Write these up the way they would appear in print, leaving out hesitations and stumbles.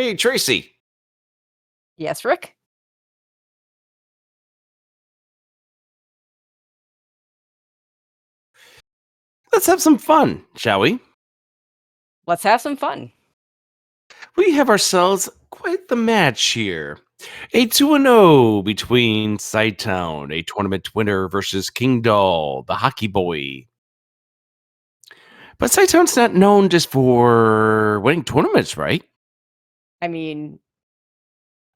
Hey, Tracy. Yes, Rick? Let's have some fun, shall we? Let's have some fun. We have ourselves quite the match here. A 2-0 between Cytown, a tournament winner, versus Kingdahl, the hockey boy. But Cytown's not known just for winning tournaments, right? I mean,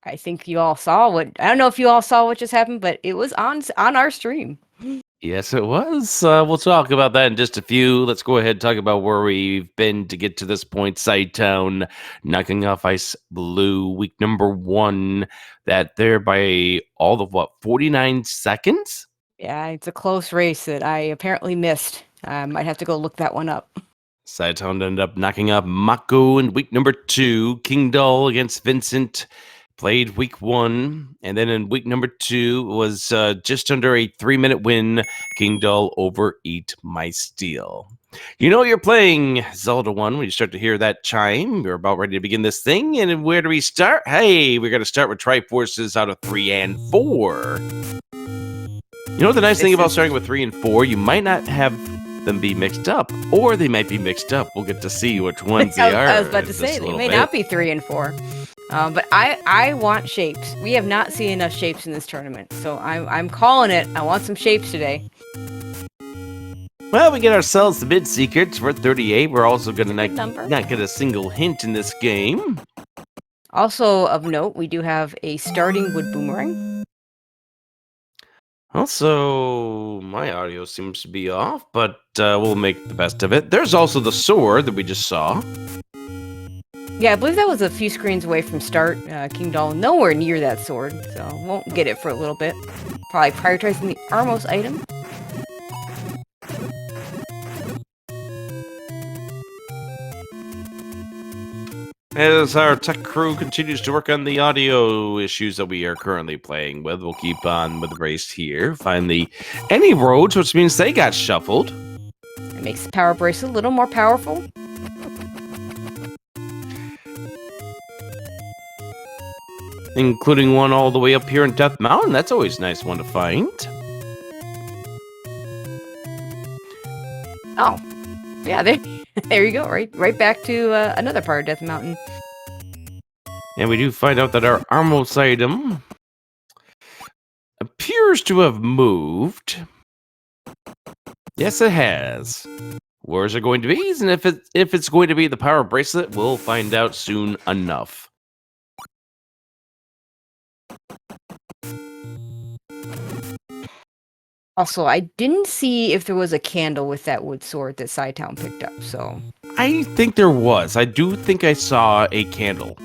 I think you all saw what I don't know if you all saw what just happened, but it was on our stream. Yes, it was. We'll talk about that in just a few. Let's go ahead and talk about where we've been to get to this point. Cytown knocking off Ice Blue week number 1. That there by all of 49 seconds? Yeah, it's a close race that I apparently missed. I might have to go look that one up. Cytown ended up knocking off Mako in week number 2. Kingdahl against Vincent played week 1. And then in week number 2 was just under a 3-minute win. Kingdahl over Eat My Steel. You know you're playing Zelda 1 when you start to hear that chime. You're about ready to begin this thing. And where do we start? Hey, we're going to start with Triforces out of 3 and 4. You know the nice thing about starting with 3 and 4? You might not have them be mixed up, or they might be mixed up. We'll get to see which ones they are. I was about to say, they may not be 3 and 4. But I want shapes. We have not seen enough shapes in this tournament, so I'm calling it. I want some shapes today. Well, we get ourselves the mid secrets. We're 38. We're also going to not get a single hint in this game. Also of note, we do have a starting wood boomerang. Also, my audio seems to be off, but we'll make the best of it. There's also the sword that we just saw. Yeah, I believe that was a few screens away from start. Kingdahl nowhere near that sword, so won't get it for a little bit. Probably prioritizing the Armos item. As our tech crew continues to work on the audio issues that we are currently playing with, we'll keep on with the race here. Finally, any roads, which means they got shuffled. It makes the power bracelet a little more powerful. Including one all the way up here in Death Mountain. That's always a nice one to find. Oh, yeah, there you go. Right back to another part of Death Mountain. And we do find out that our Armos item appears to have moved. Yes, it has. Where is it going to be? And if it's going to be the power bracelet, we'll find out soon enough. Also, I didn't see if there was a candle with that wood sword that Cytown picked up, so... I think there was. I do think I saw a candle.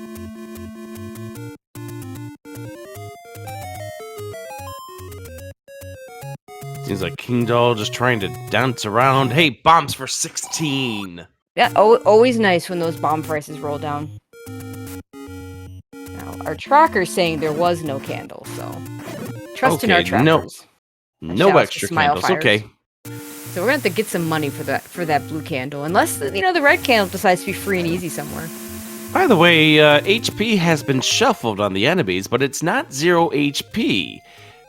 Seems like Kingdahl just trying to dance around. Hey, bombs for 16! Yeah, always nice when those bomb prices roll down. Now, our tracker's saying there was no candle, so... Trust in our trackers. No extra candles, okay. So we're gonna have to get some money for that blue candle, unless the red candle decides to be free and easy somewhere. By the way, HP has been shuffled on the enemies, but it's not 0 HP.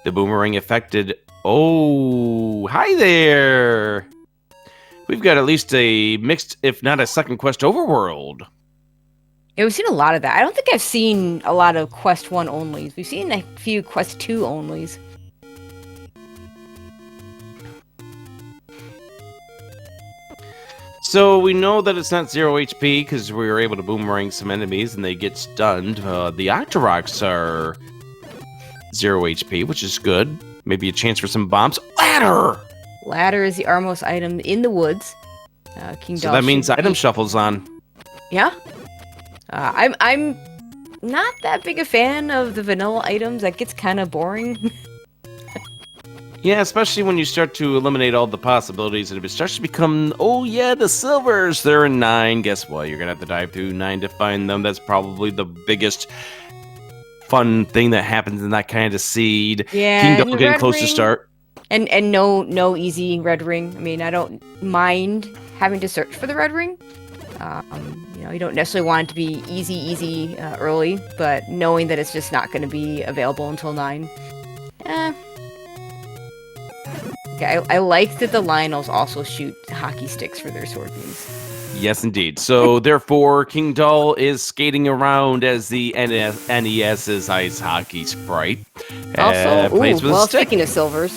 The boomerang affected. Oh, hi there! We've got at least a mixed, if not a second quest overworld. Yeah, we've seen a lot of that. I don't think I've seen a lot of Quest 1 onlys. We've seen a few Quest 2 onlys. So we know that it's not 0 HP because we were able to boomerang some enemies and they get stunned. The Octoroks are 0 HP, which is good. Maybe a chance for some bombs. Ladder! Ladder is the Armos item in the woods. Kingdahl so that means item shuffle's on. Yeah. I'm not that big a fan of the vanilla items. That gets kind of boring. Yeah, especially when you start to eliminate all the possibilities, and if it starts to become, oh yeah, the silvers, they're in 9. Guess what? You're gonna have to dive through 9 to find them. That's probably the biggest fun thing that happens in that kind of seed. Yeah, Kingdahl getting close to start. And no easy red ring. I mean, I don't mind having to search for the red ring. You don't necessarily want it to be easy early, but knowing that it's just not going to be available until 9. Okay, I like that the Lionels also shoot hockey sticks for their sword beams. Yes, indeed. So, therefore, Kingdahl is skating around as the NES's ice hockey sprite. Also, plays with a stick. speaking of silvers,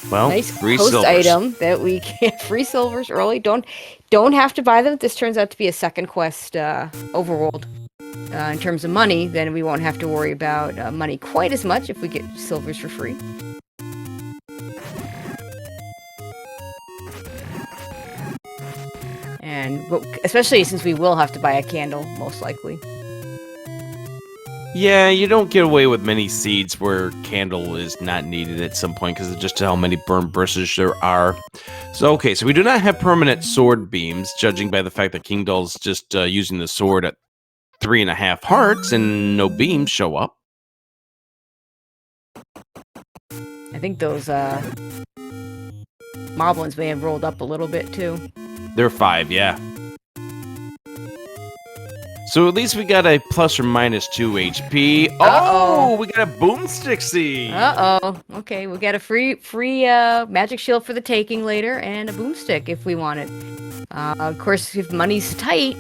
well, nice free host silvers. item that we get free silvers early. Don't have to buy them. This turns out to be a second quest overworld. In terms of money, then we won't have to worry about money quite as much if we get silvers for free. But especially since we will have to buy a candle, most likely. Yeah, you don't get away with many seeds where candle is not needed at some point because of just how many burn brushes there are. So, okay, so we do not have permanent sword beams, judging by the fact that Kingdahl's just using the sword at 3.5 hearts and no beams show up. I think those moblins may have rolled up a little bit too. They're 5, yeah. So at least we got a plus or minus 2 HP. Oh, we got a boomstick seed. Okay, we got a free magic shield for the taking later, and a boomstick if we want it. Of course, if money's tight.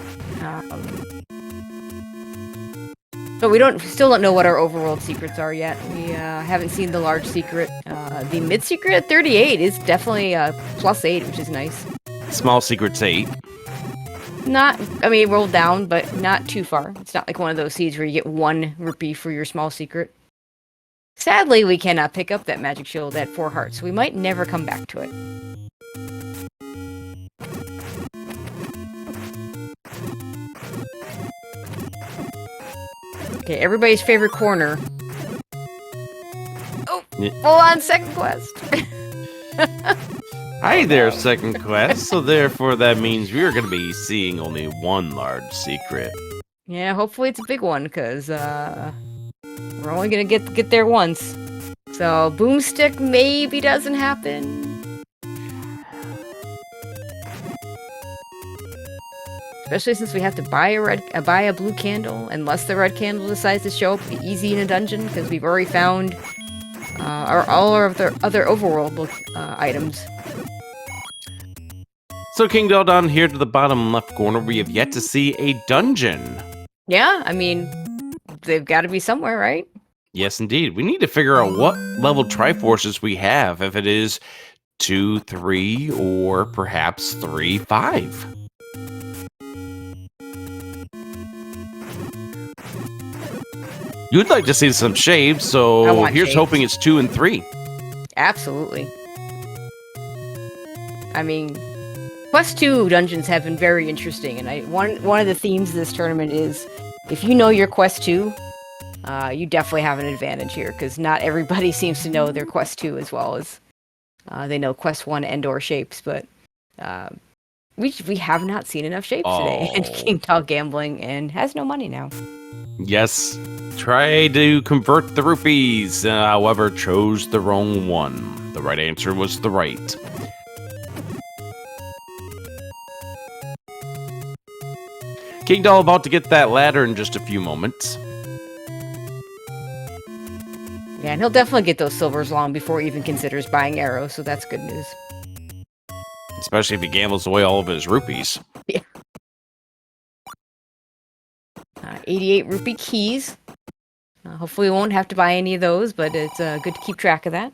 So we still don't know what our overworld secrets are yet. We haven't seen the large secret. The mid secret at 38 is definitely a +8, which is nice. Small secret's 8. Rolled down, but not too far. It's not like one of those seeds where you get 1 rupee for your small secret. Sadly, we cannot pick up that magic shield at 4 hearts, so we might never come back to it. Okay, everybody's favorite corner. Oh, full on second quest. Hi there, second quest. So therefore, that means we are going to be seeing only 1 large secret. Yeah, hopefully it's a big one, because we're only going to get there once. So, boomstick maybe doesn't happen. Especially since we have to buy a blue candle, unless the red candle decides to show up easy in a dungeon, because we've already found all our other overworld items. So Kingdahl, down here to the bottom left corner, we have yet to see a dungeon. Yeah, they've got to be somewhere, right? Yes, indeed. We need to figure out what level Triforces we have, if it is 2, 3, or perhaps 3, 5. You'd like to see some shapes, so here's shapes. Hoping it's 2 and 3. Absolutely. Quest 2 dungeons have been very interesting, and one of the themes of this tournament is, if you know your Quest 2, you definitely have an advantage here, because not everybody seems to know their Quest 2 as well as they know Quest 1 and/or shapes, but we have not seen enough shapes today, and Kingdahl gambling and has no money now. Yes, try to convert the rupees, however, chose the wrong one. The right answer was the right. Kingdahl about to get that ladder in just a few moments. Yeah, and he'll definitely get those silvers long before he even considers buying arrows, so that's good news. Especially if he gambles away all of his rupees. Yeah. 88 rupee keys. Hopefully we won't have to buy any of those, but it's good to keep track of that.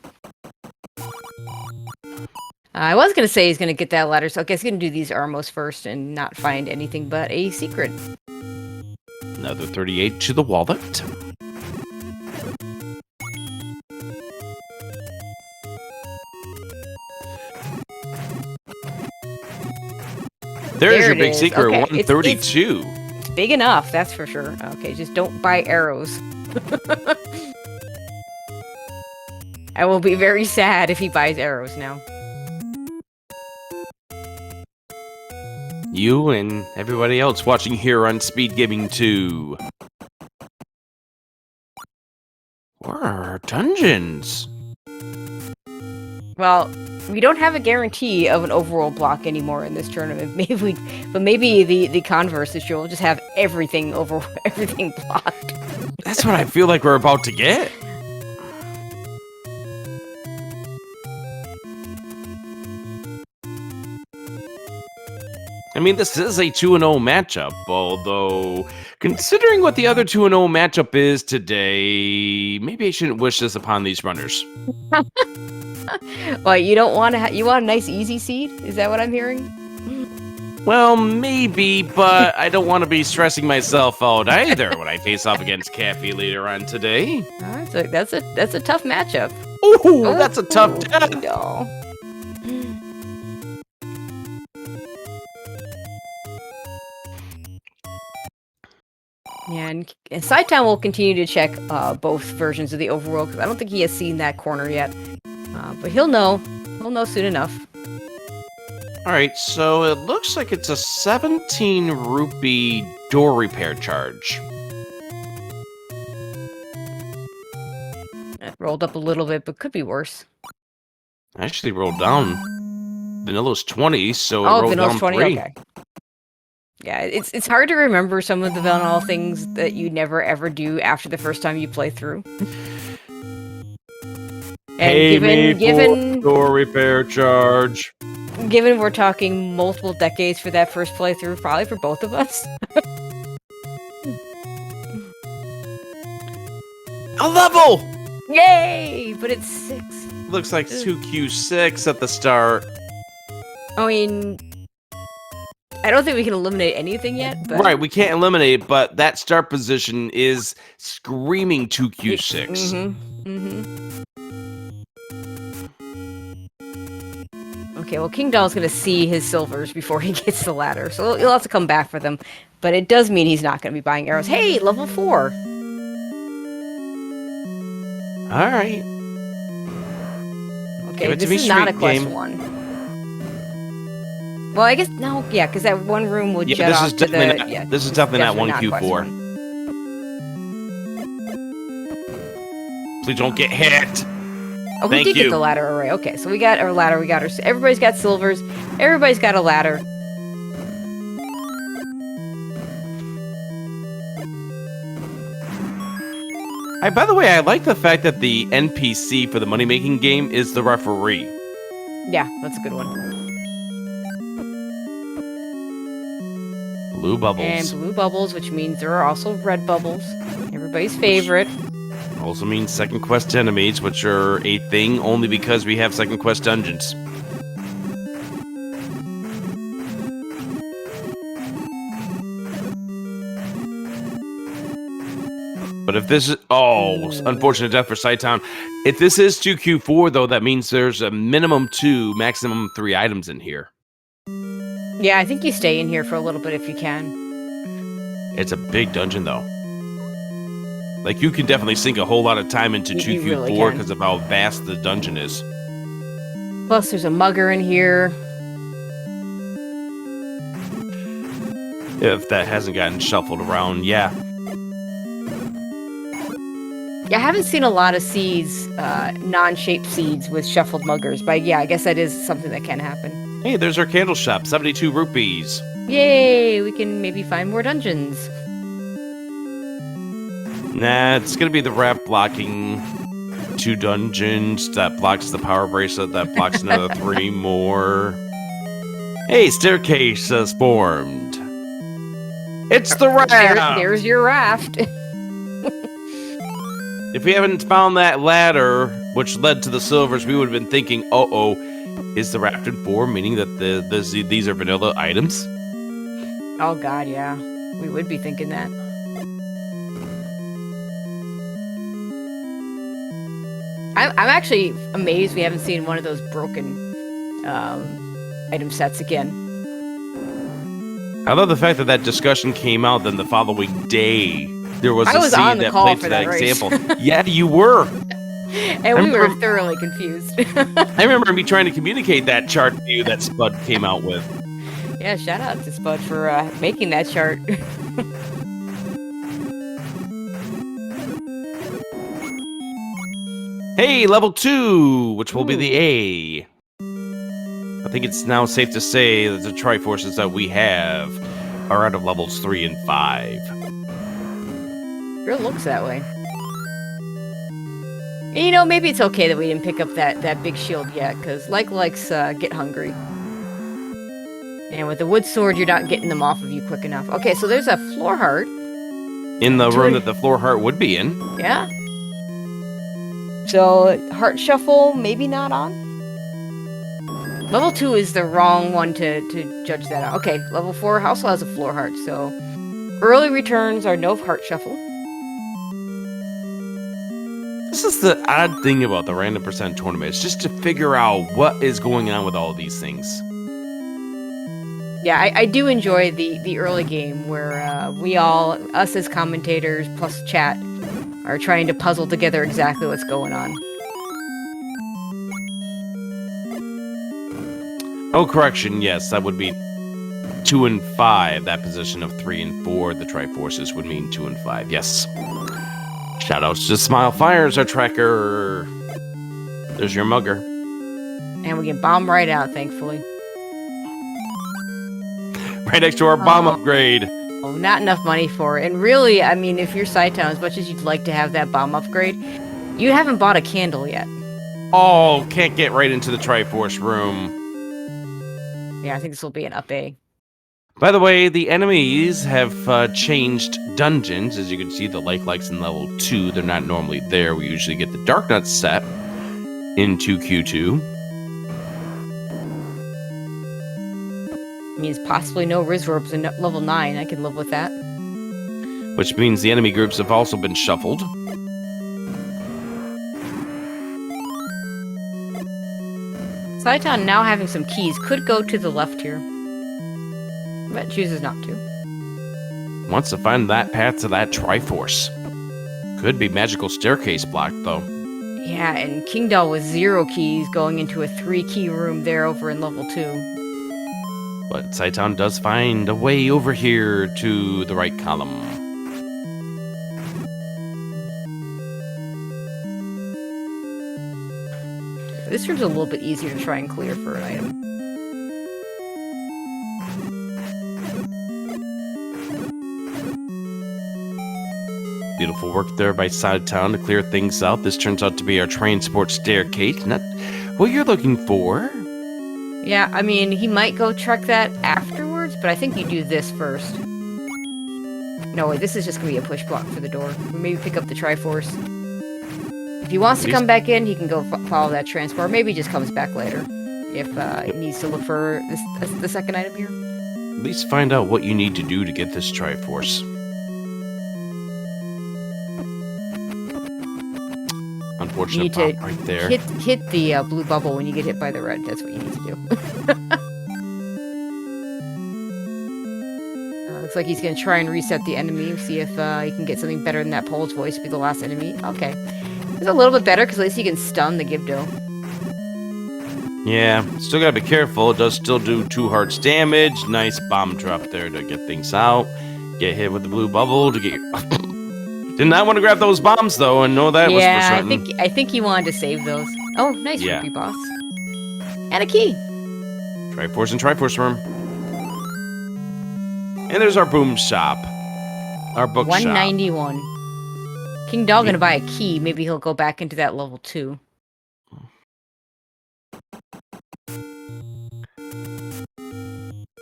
I was going to say he's going to get that ladder, so I guess he's going to do these Armos first and not find anything but a secret. Another 38 to the wallet. There's your big secret, okay. 132. It's big enough, that's for sure. Okay, just don't buy arrows. I will be very sad if he buys arrows now. You and everybody else watching here on SpeedGaming 2. Where are our dungeons? Well, We don't have a guarantee of an overall block anymore in this tournament. Maybe the converse is true. We'll just have everything blocked. That's what I feel like we're about to get. I mean, this is a 2-0 matchup, although considering what the other 2-0 matchup is today, maybe I shouldn't wish this upon these runners. Well, you don't want to. You want a nice easy seed? Is that what I'm hearing? Well, maybe, but I don't want to be stressing myself out either when I face off against Caffey later on today. That's a tough matchup. Ooh, that's a tough death. No. Yeah, and cytown will continue to check both versions of the overworld because I don't think he has seen that corner yet. But he'll know. He'll know soon enough. All right, so it looks like it's a 17 rupee door repair charge. It rolled up a little bit, but could be worse. Actually rolled down. Vanilla's 20, so it rolled down 20? 3. Okay. Yeah, it's hard to remember some of the vanilla things that you never ever do after the first time you play through. And given door repair charge. Given we're talking multiple decades for that first playthrough, probably for both of us. A level! Yay! But it's 6. Looks like 2Q6 at the start. I mean, I don't think we can eliminate anything yet. But... Right, we can't eliminate, but that start position is screaming 2Q6. Mm-hmm. Mm-hmm. Okay, well, Kingdahl's going to see his silvers before he gets the ladder, so he'll have to come back for them. But it does mean he's not going to be buying arrows. Hey, level 4! All right. Okay, this is not a quest 1. Well, I guess, no, yeah, because that one room would jet off to the... This is definitely not 1Q4. Please don't get hit! Oh, we did get the ladder array. Okay, so we got our ladder, we got our... Everybody's got silvers, everybody's got a ladder. By the way, I like the fact that the NPC for the money-making game is the referee. Yeah, that's a good one. Blue bubbles. And blue bubbles, which means there are also red bubbles. Everybody's favorite. Also means second quest enemies, which are a thing only because we have second quest dungeons. But if this is... Oh, unfortunate death for cytown. If this is 2Q4, though, that means there's a minimum 2, maximum 3 items in here. Yeah, I think you stay in here for a little bit if you can. It's a big dungeon, though. Like, you can definitely sink a whole lot of time into 2Q4 because of how vast the dungeon is. Plus, there's a mugger in here. If that hasn't gotten shuffled around, yeah. Yeah, I haven't seen a lot of seeds, non-shaped seeds with shuffled muggers, but yeah, I guess that is something that can happen. Hey, there's our candle shop, 72 rupees. Yay, we can maybe find more dungeons. Nah, it's gonna be the wrap blocking 2 dungeons, that blocks the power bracelet, that blocks another 3 more. Hey, staircase has formed. It's the raft! There's your raft. If we haven't found that ladder, which led to the silvers, we would have been thinking, uh-oh, is the raft in 4, meaning that these are vanilla items? Oh god, yeah. We would be thinking that. I'm actually amazed we haven't seen one of those broken item sets again. I love the fact that that discussion came out, then the following day there was a seed that played to that example. Yeah, you were. And we were thoroughly confused. I remember me trying to communicate that chart to you that Spud came out with. Yeah, shout out to Spud for making that chart. Hey, level 2, which will be the A. think it's now safe to say that the Triforces that we have are out of levels 3 and 5. Sure looks that way. And, you know, maybe it's okay that we didn't pick up that big shield yet, because likes get hungry. And with the wood sword, you're not getting them off of you quick enough. Okay, so there's a floor heart. In the room that the floor heart would be in. Yeah. So, heart shuffle, maybe not on? Level 2 is the wrong one to judge that out. Okay, level 4 also has a floor heart, so... Early returns are no heart shuffle. This is the odd thing about the random percent tournament. It's just to figure out what is going on with all these things. Yeah, I do enjoy the early game where we all, us as commentators plus chat, are trying to puzzle together exactly what's going on. Oh, correction, yes, that would be 2 and 5. That position of 3 and 4, the Triforces would mean 2 and 5, yes. Shoutouts to Smile Fires, our tracker. There's your mugger. And we can bomb right out, thankfully. Right next to our bomb upgrade. Oh, not enough money for it. And really, I mean, if you're cytown, as much as you'd like to have that bomb upgrade, you haven't bought a candle yet. Oh, can't get right into the Triforce room. Yeah, I think this will be an up A. By the way, the enemies have changed dungeons. As you can see, the likes in level 2, they're not normally there. We usually get the Dark Nut set into Q2. Means possibly no Riz Orbs in level 9. I can live with that. Which means the enemy groups have also been shuffled. Cytown now having some keys could go to the left here. But chooses not to. Wants to find that path to that Triforce. Could be magical staircase blocked, though. Yeah, and Kingdahl with 0 keys going into a 3-key room there over in level 2. But Cytown does find a way over here to the right column. This room's a little bit easier to try and clear for an item. Beautiful work there by Cytown to clear things out. This turns out to be our transport staircase. Not what you're looking for. Yeah, I mean, he might go check that afterwards, but I think you do this first. No, wait, this is just going to be a push block for the door. Maybe pick up the Triforce. If he wants to come back in, he can go follow that transport. Maybe he just comes back later if he needs to look for the second item here. At least find out what you need to do to get this Triforce. Unfortunate pop right there. Hit the blue bubble when you get hit by the red. That's what you need to do. Looks like he's going to try and reset the enemy, see if he can get something better than that Pole's voice to be the last enemy. Okay. It's a little bit better, because at least he can stun the Gibdo. Yeah, still gotta be careful. It does still do 2 hearts damage. Nice bomb drop there to get things out. Get hit with the blue bubble to get your... Did not want to grab those bombs, though, and know that was for certain. I think he wanted to save those. Oh, nice rupee boss. And a key. Triforce and Triforce room. And there's our boom shop. Our book 191. shop. Kingdahl gonna buy a key. Maybe he'll go back into that level 2.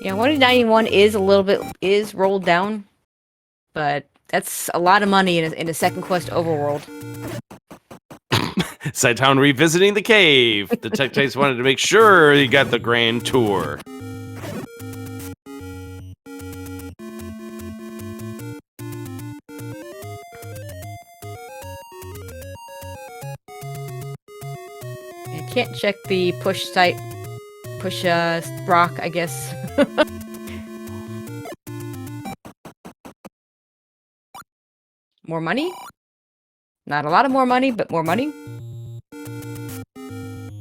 Yeah, 191 is rolled down, but that's a lot of money in a second quest overworld. Cytown revisiting the cave. The Tech Taste wanted to make sure he got the grand tour. Can't check the push rock, I guess. More money? Not a lot of more money, but more money.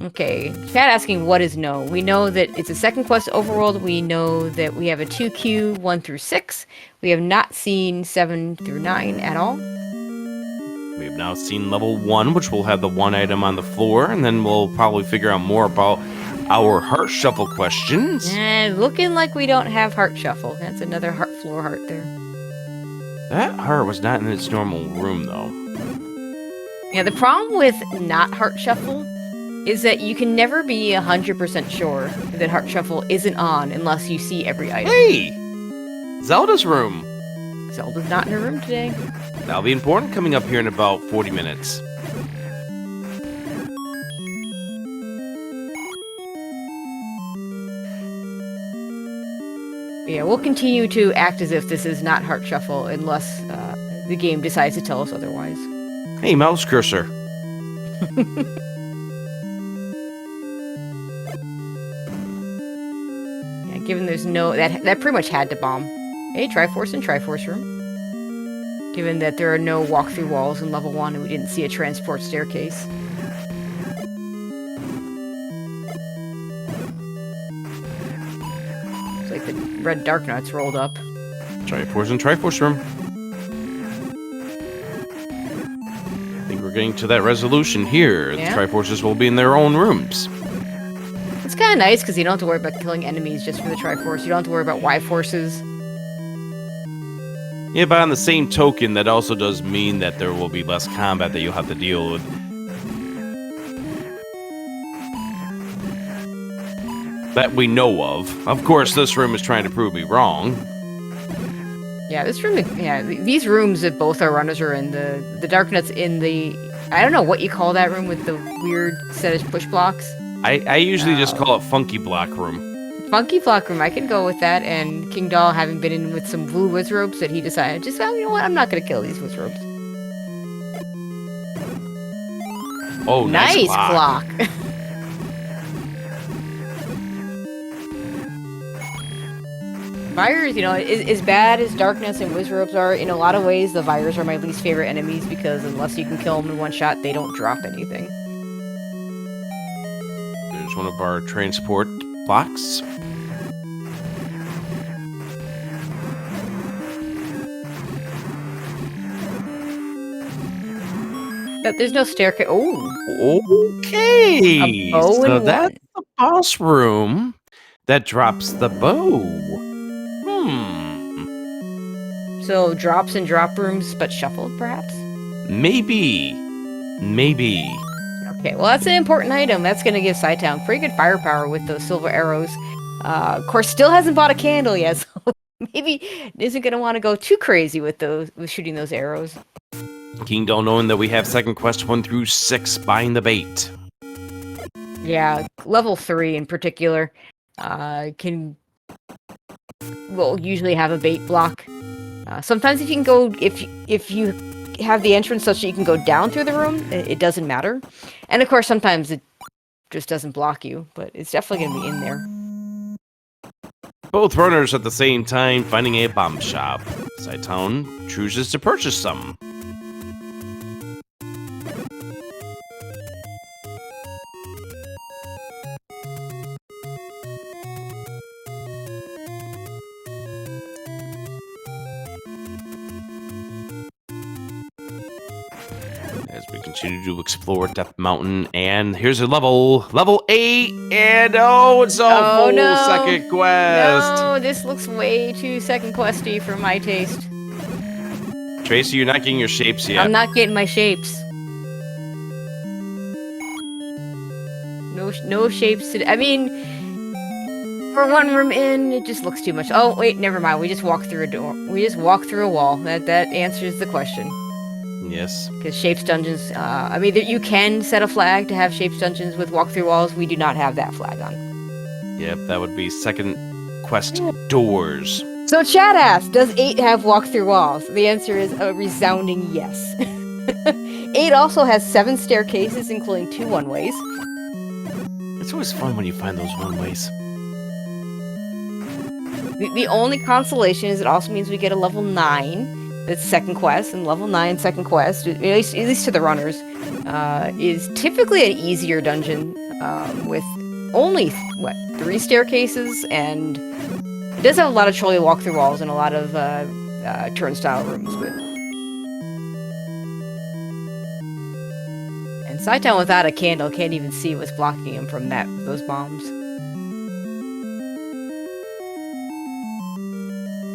Okay, chat asking what is no. We know that it's a second quest overworld. We know that we have a 2Q 1 through 6. We have not seen 7 through 9 at all. We have now seen level 1, which will have the 1 item on the floor, and then we'll probably figure out more about our heart shuffle questions. And looking like we don't have heart shuffle. That's another heart floor heart there. That heart was not in its normal room, though. Yeah, the problem with not heart shuffle is that you can never be 100% sure that heart shuffle isn't on unless you see every item. Hey! Zelda's room. Zelda's not in her room today. That'll be important coming up here in about 40 minutes. Yeah, we'll continue to act as if this is not heart shuffle unless the game decides to tell us otherwise. Hey, mouse cursor. Yeah, given there's no... That pretty much had to bomb. Hey, Triforce and Triforce room. Given that there are no walk-through walls in level 1 and we didn't see a transport staircase. It's like the red dark nuts rolled up. Triforce and Triforce room. I think we're getting to that resolution here. Yeah. The Triforces will be in their own rooms. It's kind of nice because you don't have to worry about killing enemies just for the Triforce. You don't have to worry about Y-forces. Yeah, but on the same token, that also does mean that there will be less combat that you'll have to deal with. That we know of. Of course, this room is trying to prove me wrong. Yeah, this room, yeah, these rooms that both our runners are in, the Dark Nuts in the, I don't know what you call that room with the weird set of push blocks. I usually just call it Funky Block Room. Funky Block Room, I can go with that, and Kingdahl having been in with some blue wizrobes that he decided, just, well, you know what, I'm not going to kill these wizrobes. Oh, nice clock. Virus, you know, as bad as Darkness and Wizrobes are, in a lot of ways, the Virus are my least favorite enemies because unless you can kill them in one shot, they don't drop anything. There's one of our transport blocks. But there's no staircase. Oh. Okay. A bow so and that's the boss room that drops the bow. So drops and drop rooms, but shuffled, perhaps? Maybe. Okay, well, that's an important item. That's going to give cytown pretty good firepower with those silver arrows. Of course, still hasn't bought a candle yet, so maybe isn't going to want to go too crazy with shooting those arrows. Kingdahl, knowing that we have second quest 1 through 6, buying the bait. Yeah, level 3 in particular will usually have a bait block. Sometimes if you can go, if you have the entrance such that you can go down through the room, it doesn't matter. And of course, sometimes it just doesn't block you, but it's definitely going to be in there. Both runners at the same time finding a bomb shop. cytown chooses to purchase some. As we continue to explore Death Mountain, and here's a level 8, and it's a full second quest. No, this looks way too second questy for my taste. Tracy, you're not getting your shapes yet. I'm not getting my shapes. No shapes today. I mean, for one room in, it just looks too much. Oh wait, never mind. We just walk through a door. We just walk through a wall. That answers the question. Yes. Because Shapes Dungeons, I mean, you can set a flag to have Shapes Dungeons with walk-through walls. We do not have that flag on. Yep, that would be second quest doors. So chat asks, does 8 have walk-through walls? The answer is a resounding yes. 8 also has 7 staircases, including 2 one-ways. It's always fun when you find those one-ways. The only consolation is it also means we get a level 9. That's second quest, and level 9 second quest, at least to the runners, is typically an easier dungeon with only, 3 staircases, and it does have a lot of trolley walk-through walls and a lot of turnstile rooms. And And cytown without a candle can't even see what's blocking him from those bombs.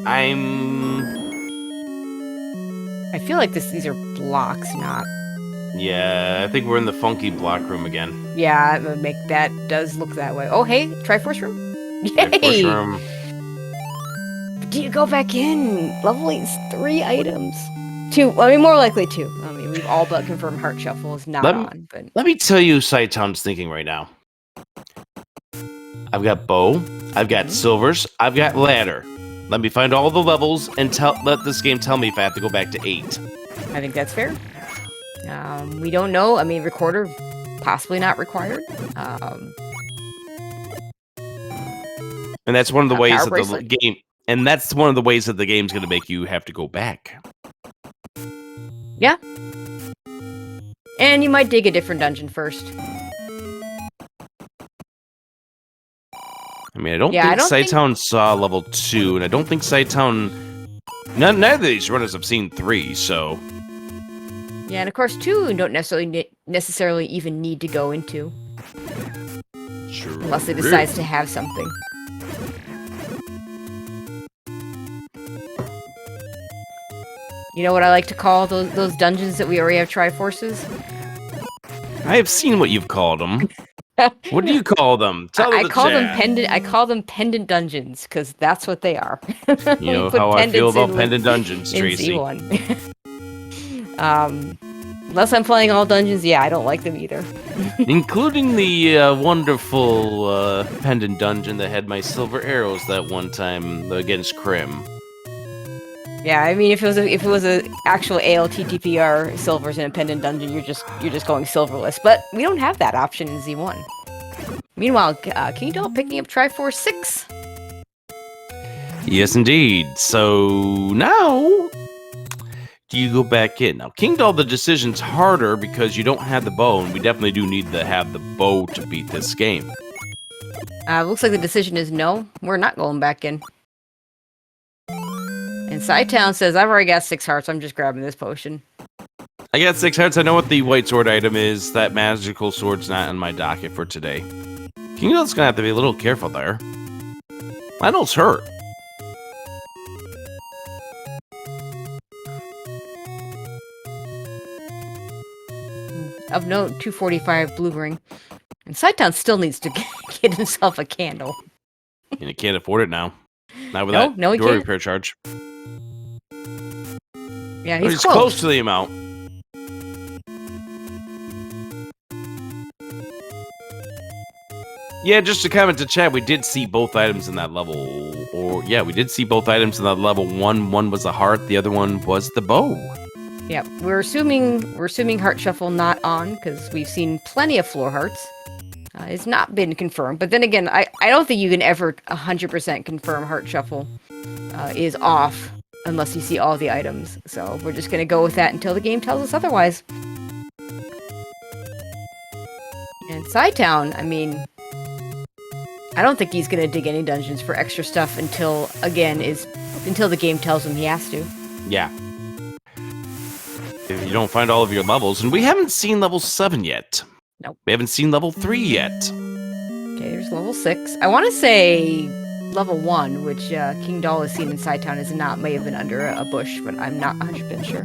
I feel like these are blocks, not... Yeah, I think we're in the funky block room again. Yeah, that does look that way. Oh, hey, Triforce room? Yay! Triforce room. Do you go back in? Level 8's 3 items. 2, I mean, more likely 2. I mean, we've all but confirmed Heart Shuffle is not on, but... Let me tell you Cytown's thinking right now. I've got bow, I've got silvers, I've got ladder. Let me find all the levels and let this game tell me if I have to go back to 8. I think that's fair. We don't know. I mean, recorder, possibly not required. And that's one of the ways that the game... And that's one of the ways that the game's going to make you have to go back. Yeah. And you might dig a different dungeon first. I mean, I don't think Cytown saw level 2, and I don't think Cytown... Neither of these runners have seen 3, so... Yeah, and of course 2 you don't necessarily even need to go into. True. Unless it decides to have something. You know what I like to call those dungeons that we already have Triforces? I have seen what you've called them. What do you call them? I call them pendant dungeons because that's what they are. You know how I feel about pendant dungeons, Tracy. Z1. Unless I'm playing all dungeons, yeah, I don't like them either. Including the wonderful pendant dungeon that had my silver arrows that one time against Krim. Yeah, I mean, if it was a actual ALTTPR silvers in a pendant dungeon, you're just going silverless. But we don't have that option in Z1. Meanwhile, Kingdahl picking up Triforce 6. Yes, indeed. So now, do you go back in? Now, Kingdahl, the decision's harder because you don't have the bow, and we definitely do need to have the bow to beat this game. Looks like the decision is no. We're not going back in. And Cytown says, I've already got 6 hearts, I'm just grabbing this potion. I got 6 hearts, I know what the white sword item is. That magical sword's not on my docket for today. Kingdahl's gonna have to be a little careful there. My nose hurt. Of note, 245 blue ring. And Cytown still needs to get himself a candle. And he can't afford it now. Not with that door repair charge. Yeah, he's close to the amount. Yeah, just to comment to chat, we did see both items in that level. We did see both items in that level. One was the heart, the other one was the bow. Yeah, we're assuming Heart Shuffle not on, because we've seen plenty of floor hearts. It's not been confirmed, but then again, I don't think you can ever 100% confirm Heart Shuffle is off unless you see all the items. So we're just going to go with that until the game tells us otherwise. And Cytown, I mean, I don't think he's going to dig any dungeons for extra stuff until the game tells him he has to. Yeah. If you don't find all of your levels, and we haven't seen level 7 yet. Nope. We haven't seen level 3 yet. Okay, there's level 6. I want to say level 1, which Kingdahl has seen in Cytown, may have been under a bush, but I'm not 100% sure.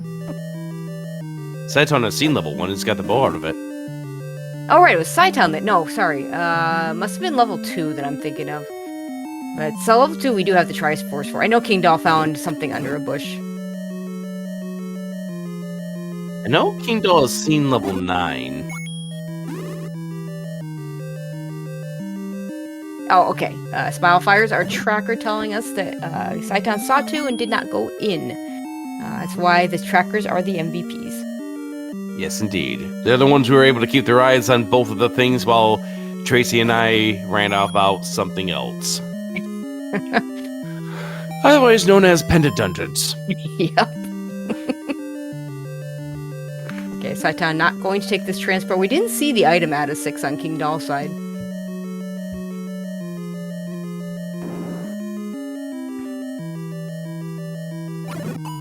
Cytown has seen level 1, it's got the bow out of it. Oh, right, it was Cytown that... No, sorry. Must have been level 2 that I'm thinking of. But, so level 2 we do have the Triforce for. I know Kingdahl found something under a bush. I know Kingdahl has seen level 9. Oh, okay. Smile Fires, our tracker telling us that Cytown saw 2 and did not go in. That's why the trackers are the MVPs. Yes, indeed. They're the ones who were able to keep their eyes on both of the things while Tracy and I ran off about something else. Otherwise known as pendant dungeons. Yep. Okay, Cytown not going to take this transport. We didn't see the item out of 6 on Kingdahl's side.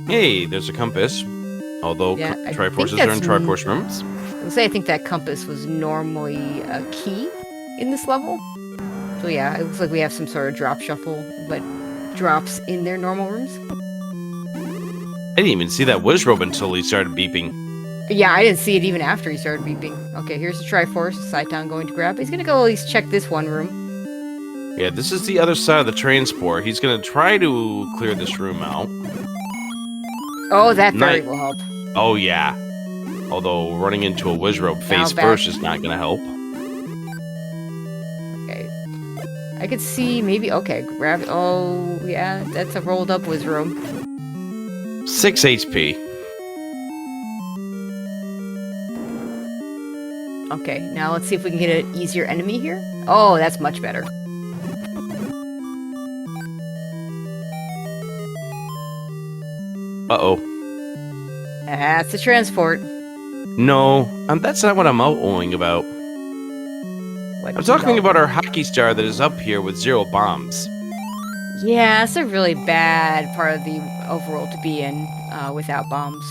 Hey, there's a compass. Although Triforces are in Triforce rooms. I'll say I think that compass was normally a key in this level. So yeah, it looks like we have some sort of drop shuffle, but drops in their normal rooms. I didn't even see that Wizrobe until he started beeping. Yeah, I didn't see it even after he started beeping. Okay, here's the Triforce. Cytown going to grab. He's gonna go at least check this one room. Yeah, this is the other side of the transport. He's gonna try to clear this room out. Oh, that very will help. Oh, yeah. Although running into a Wizrobe face first is not gonna help. Okay. I could see maybe... Okay, grab... Oh, yeah, that's a rolled up Wizrobe. 6 HP. Okay, now let's see if we can get an easier enemy here. Oh, that's much better. Uh-oh. That's the transport. No, that's not what I'm out-owing about. I'm talking about our hockey star that is up here with 0 bombs. Yeah, it's a really bad part of the overworld to be in without bombs.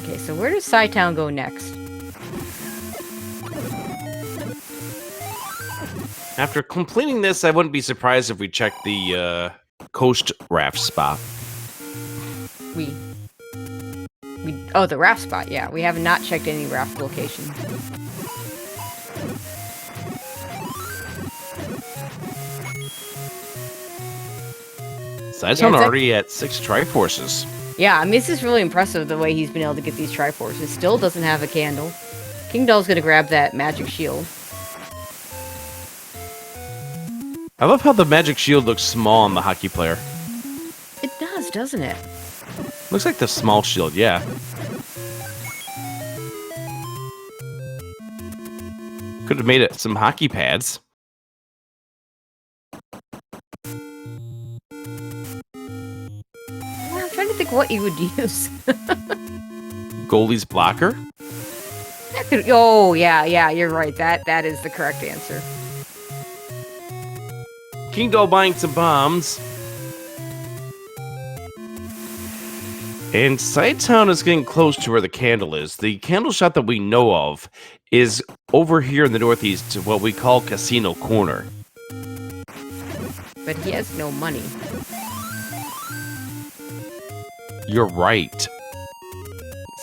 Okay, so where does Cytown go next? After completing this, I wouldn't be surprised if we checked the coast raft spot. Oh, the raft spot, yeah. We have not checked any raft locations. Cytown already at 6 Triforces. Yeah, I mean, this is really impressive the way he's been able to get these Triforces. Still doesn't have a candle. Kingdahl's gonna grab that magic shield. I love how the magic shield looks small on the hockey player. It does, doesn't it? Looks like the small shield, yeah. Could have made it some hockey pads. Well, I'm trying to think what you would use. Goalie's blocker? Oh, yeah, you're right. That is the correct answer. Kingdahl buying some bombs. And Cytown is getting close to where the candle is. The candle shot that we know of is over here in the northeast, what we call Casino Corner. But he has no money. You're right.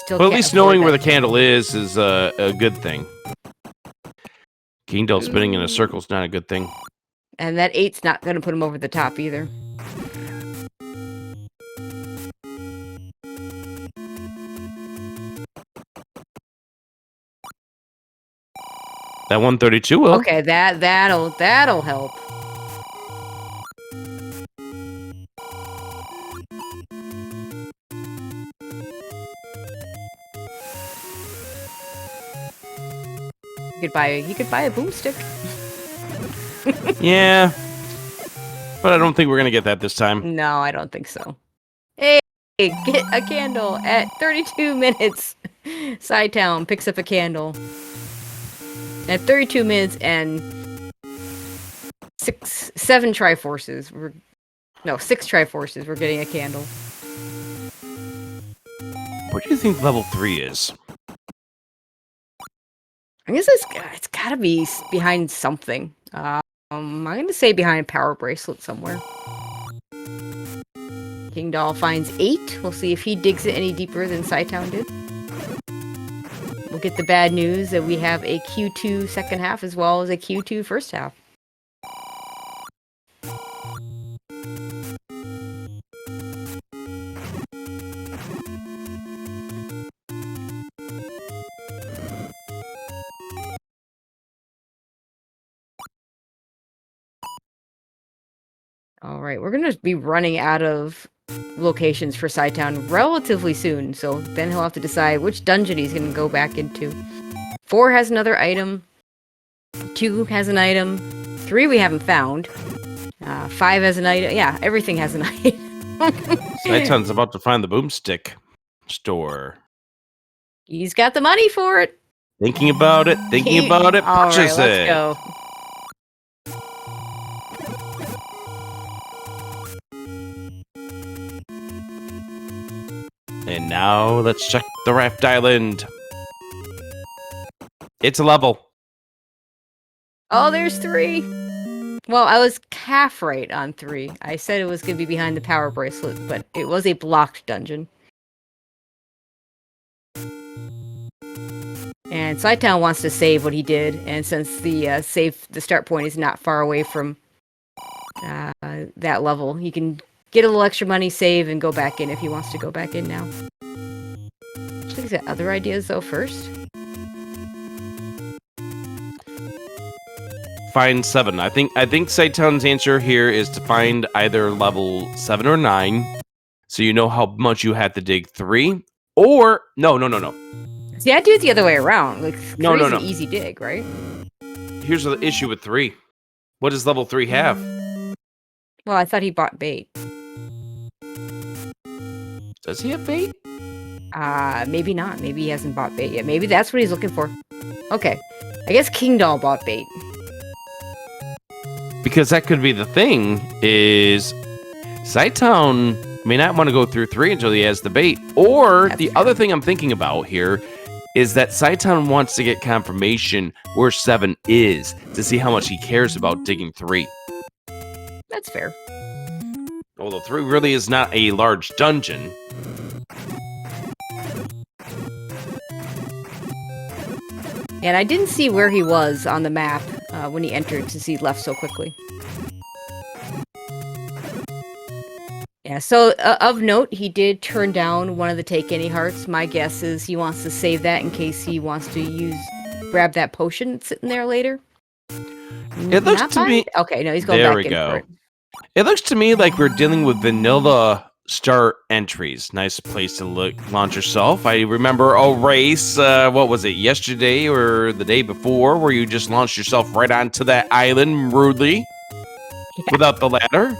Still But at least knowing where the candle is a good thing. Kingdahl spinning in a circle is not a good thing. And that 8's not going to put him over the top either. That 132 will. Okay, that'll help. You could buy a boomstick. Yeah. But I don't think we're going to get that this time. No, I don't think so. Hey, get a candle at 32 minutes. Cytown picks up a candle. At 32 minutes and 7 Triforces. 6 Triforces. We're getting a candle. What do you think level 3 is? I guess it's gotta be behind something. I'm gonna say behind Power Bracelet somewhere. Kingdahl finds 8. We'll see if he digs it any deeper than Cytown did. We'll get the bad news that we have a Q2 second half as well as a Q2 first half. All right, we're going to be running out of locations for Cytown relatively soon, so then he'll have to decide which dungeon he's going to go back into. 4 has another item. 2 has an item. 3 we haven't found. 5 has an item. Yeah, everything has an item. Cytown's about to find the boomstick store. He's got the money for it. Thinking about it, All right, purchase it. let's go. And now let's check the Raft Island. It's a level. Oh, there's 3. Well, I was half right on 3. I said it was going to be behind the power bracelet, but it was a blocked dungeon. And Cytown wants to save what he did, and since the start point is not far away from that level, he can get a little extra money, save, and go back in if he wants to go back in now. I think he's got other ideas though first. Find 7. I think Cytown's answer here is to find either level 7 or 9, so you know how much you have to dig 3, or no. See, I do it the other way around. Like, 3 No. is an easy dig, right? Here's the issue with 3. What does level 3 have? Well, I thought he bought bait. Does he have bait? Maybe not. Maybe he hasn't bought bait yet. Maybe that's what he's looking for. Okay. I guess Kingdahl bought bait. Because that could be the thing, is Cytown may not want to go through 3 until he has the bait. Or That's the fair. other thing I'm thinking about here is that Cytown wants to get confirmation where 7 is to see how much he cares about digging 3. That's fair. Although 3 really is not a large dungeon. And I didn't see where he was on the map when he entered since he left so quickly. Yeah, so of note, he did turn down one of the Take Any Hearts. My guess is he wants to save that in case he wants to grab that potion sitting there later. It looks Not to mine? me... Okay, no, he's going There back we in go. for it. It looks to me like we're dealing with vanilla start entries. Nice place to launch yourself. I remember a race, what was it, yesterday or the day before, where you just launched yourself right onto that island rudely without the ladder.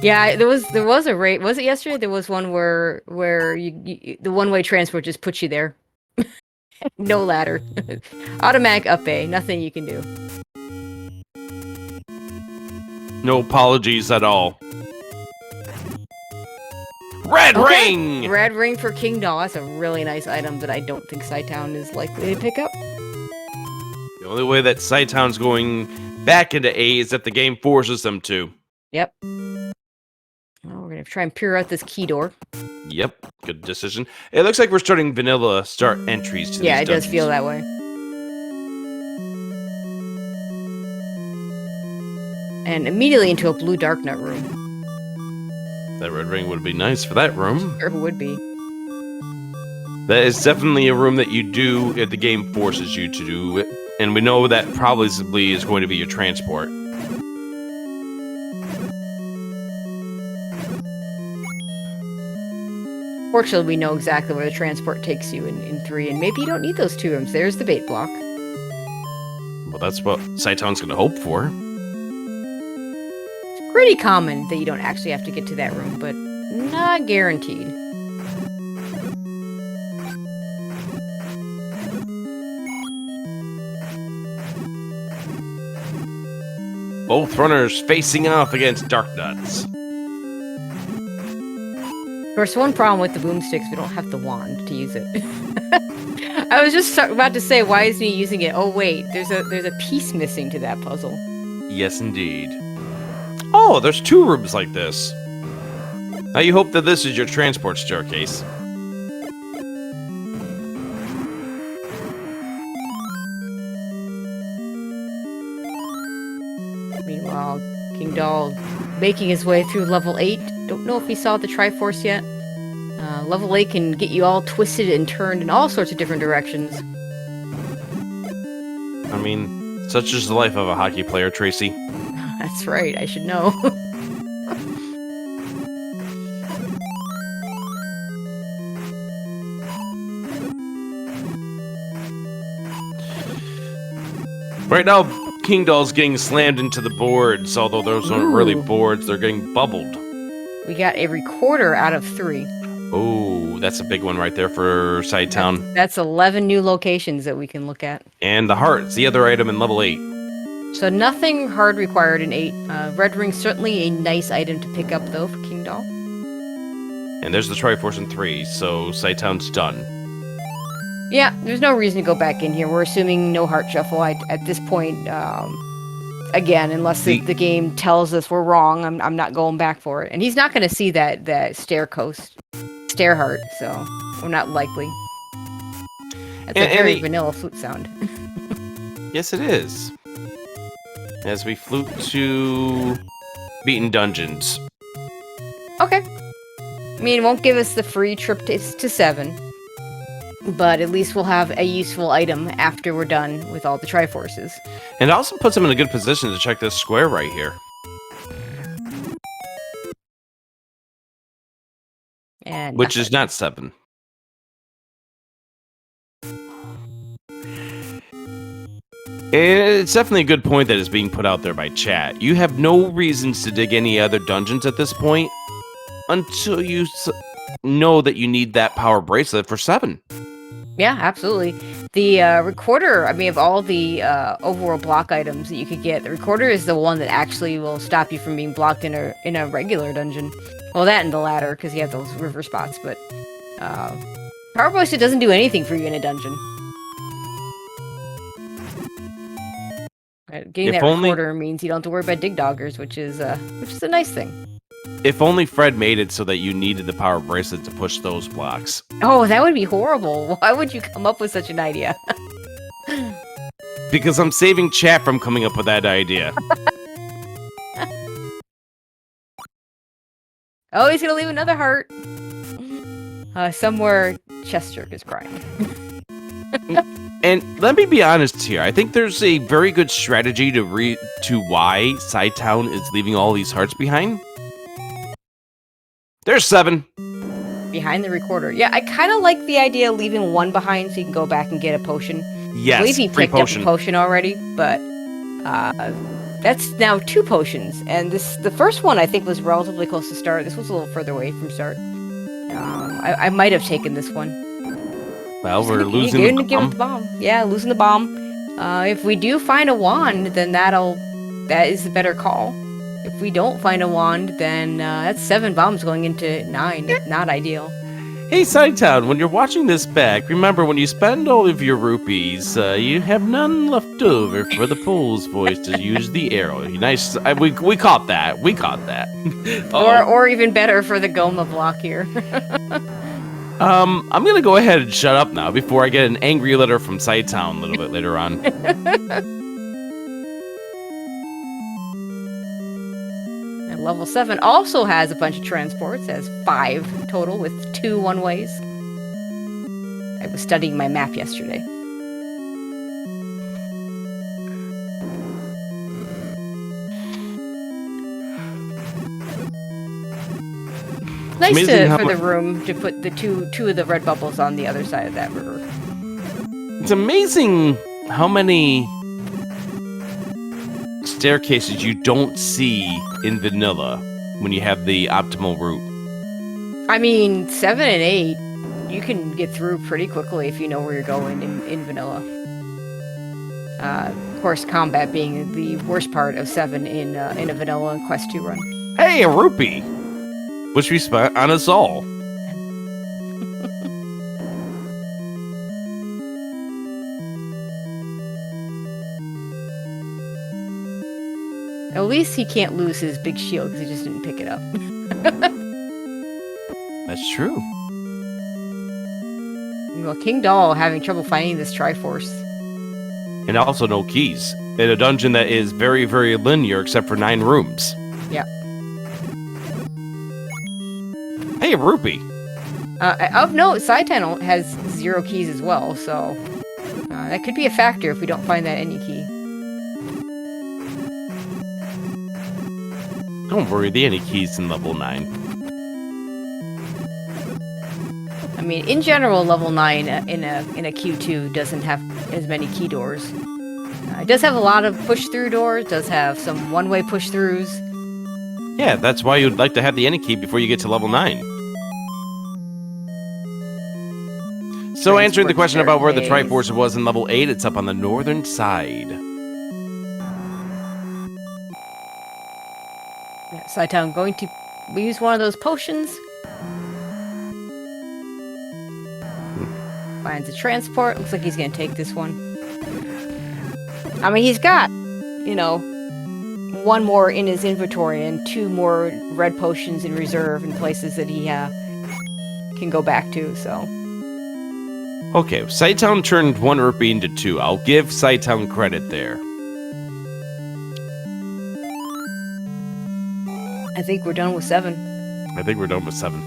Yeah, there was a race. Was it yesterday? There was one where you the one-way transport just puts you there. No ladder. Automatic up A. Nothing you can do. No apologies at all. Red ring! Red ring for Kingdahl. That's a really nice item that I don't think Cytown is likely to pick up. The only way that Cytown's going back into A is if the game forces them to. Yep. Well, we're gonna try and peer out this key door. Yep, good decision. It looks like we're starting vanilla start entries to Yeah, these it does feel dungeons. that way. And immediately into a blue dark nut room. That red ring would be nice for that room. Sure would be. That is definitely a room that you do if the game forces you to do it. And we know that probably is going to be your transport. Fortunately, we know exactly where the transport takes you in 3, and maybe you don't need those 2 rooms. There's the bait block. Well, that's what Cytown's going to hope for. It's pretty common that you don't actually have to get to that room, but not guaranteed. Both runners facing off against Dark Nuts. Of course, one problem with the boomsticks, we don't have the wand to use it. I was just about to say, why isn't he using it? Oh wait, there's a piece missing to that puzzle. Yes, indeed. Oh, there's 2 rooms like this. Now you hope that this is your transport staircase. Meanwhile, Kingdahl making his way through level 8. Don't know if he saw the Triforce yet. Level 8 can get you all twisted and turned in all sorts of different directions. I mean, such is the life of a hockey player, Tracy. That's right, I should know. Right now, Kingdahl's getting slammed into the boards, although those aren't really boards, they're getting bubbled. We got a recorder out of 3. Oh, that's a big one right there for Cytown. That's 11 new locations that we can look at. And the heart's the other item in level 8. So nothing hard required in 8. Red ring's certainly a nice item to pick up, though, for Kingdahl. And there's the Triforce in 3, so cytown's done. Yeah, there's no reason to go back in here. We're assuming no heart shuffle at this point. Again, unless the game tells us we're wrong, I'm not going back for it. And he's not going to see that stair heart, so we're not likely. That's a very vanilla flute sound. Yes, it is. As we flute to Beaten Dungeons. Okay. I mean, it won't give us the free trip to 7. But at least we'll have a useful item after we're done with all the Triforces. And it also puts him in a good position to check this square right here. And which is not 7. It's definitely a good point that is being put out there by chat. You have no reasons to dig any other dungeons at this point until you know that you need that power bracelet for 7. Yeah, absolutely. The recorder, I mean, of all the overworld block items that you could get, the recorder is the one that actually will stop you from being blocked in a regular dungeon. Well, that and the ladder, because you have those river spots, but power bracelet doesn't do anything for you in a dungeon. Getting that recorder means you don't have to worry about dig doggers, which is a nice thing. If only Fred made it so that you needed the power bracelet to push those blocks. Oh, that would be horrible. Why would you come up with such an idea? Because I'm saving chat from coming up with that idea. Oh, he's gonna leave another heart. Somewhere Chester is crying. And let me be honest here. I think there's a very good strategy to why cytown is leaving all these hearts behind. There's 7. Behind the recorder. Yeah, I kind of like the idea of leaving one behind so you can go back and get a potion. Yes, I believe he picked up a potion already, but that's now 2 potions. And the first one I think was relatively close to start. This was a little further away from start. I might have taken this one. Well, we're losing the bomb. Give it the bomb. Yeah, losing the bomb. If we do find a wand, then that is the better call. If we don't find a wand, then that's 7 bombs going into 9. Not ideal. Hey, cytown, when you're watching this back, remember when you spend all of your rupees, you have none left over for the Pole's voice to use the arrow. Nice. We caught that. We caught that. Or even better for the Goma block here. I'm gonna go ahead and shut up now before I get an angry letter from cytown a little bit later on. And level 7 also has a bunch of transports, has 5 total with 2 one-ways. I was studying my map yesterday. Nice for the room to put the two of the red bubbles on the other side of that river. It's amazing how many staircases you don't see in vanilla when you have the optimal route. I mean, 7 and 8, you can get through pretty quickly if you know where you're going in vanilla. Of course, combat being the worst part of 7 in a vanilla Quest 2 run. Hey, a rupee! Which we spent on us all. At least he can't lose his big shield because he just didn't pick it up. That's true. Well, Kingdahl having trouble finding this Triforce. And also no keys. In a dungeon that is very, very linear except for 9 rooms. Yeah. Hey, a rupee. Of note, cytown has 0 keys as well, so that could be a factor if we don't find that any key. Don't worry, the any keys in level 9. I mean, in general, level 9 in a Q2 doesn't have as many key doors. It does have a lot of push-through doors, does have some one-way push-throughs. Yeah, that's why you'd like to have the any key before you get to level 9. So answering the question about where the Triforce was in level 8, it's up on the northern side. Yeah, cytown going to use one of those potions. Finds a transport. Looks like he's gonna take this one. I mean, he's got, you know, one more in his inventory and 2 more red potions in reserve in places that he can go back to, so. Okay, Cytown turned 1 rupee into 2. I'll give Cytown credit there. I think we're done with 7. I think we're done with 7.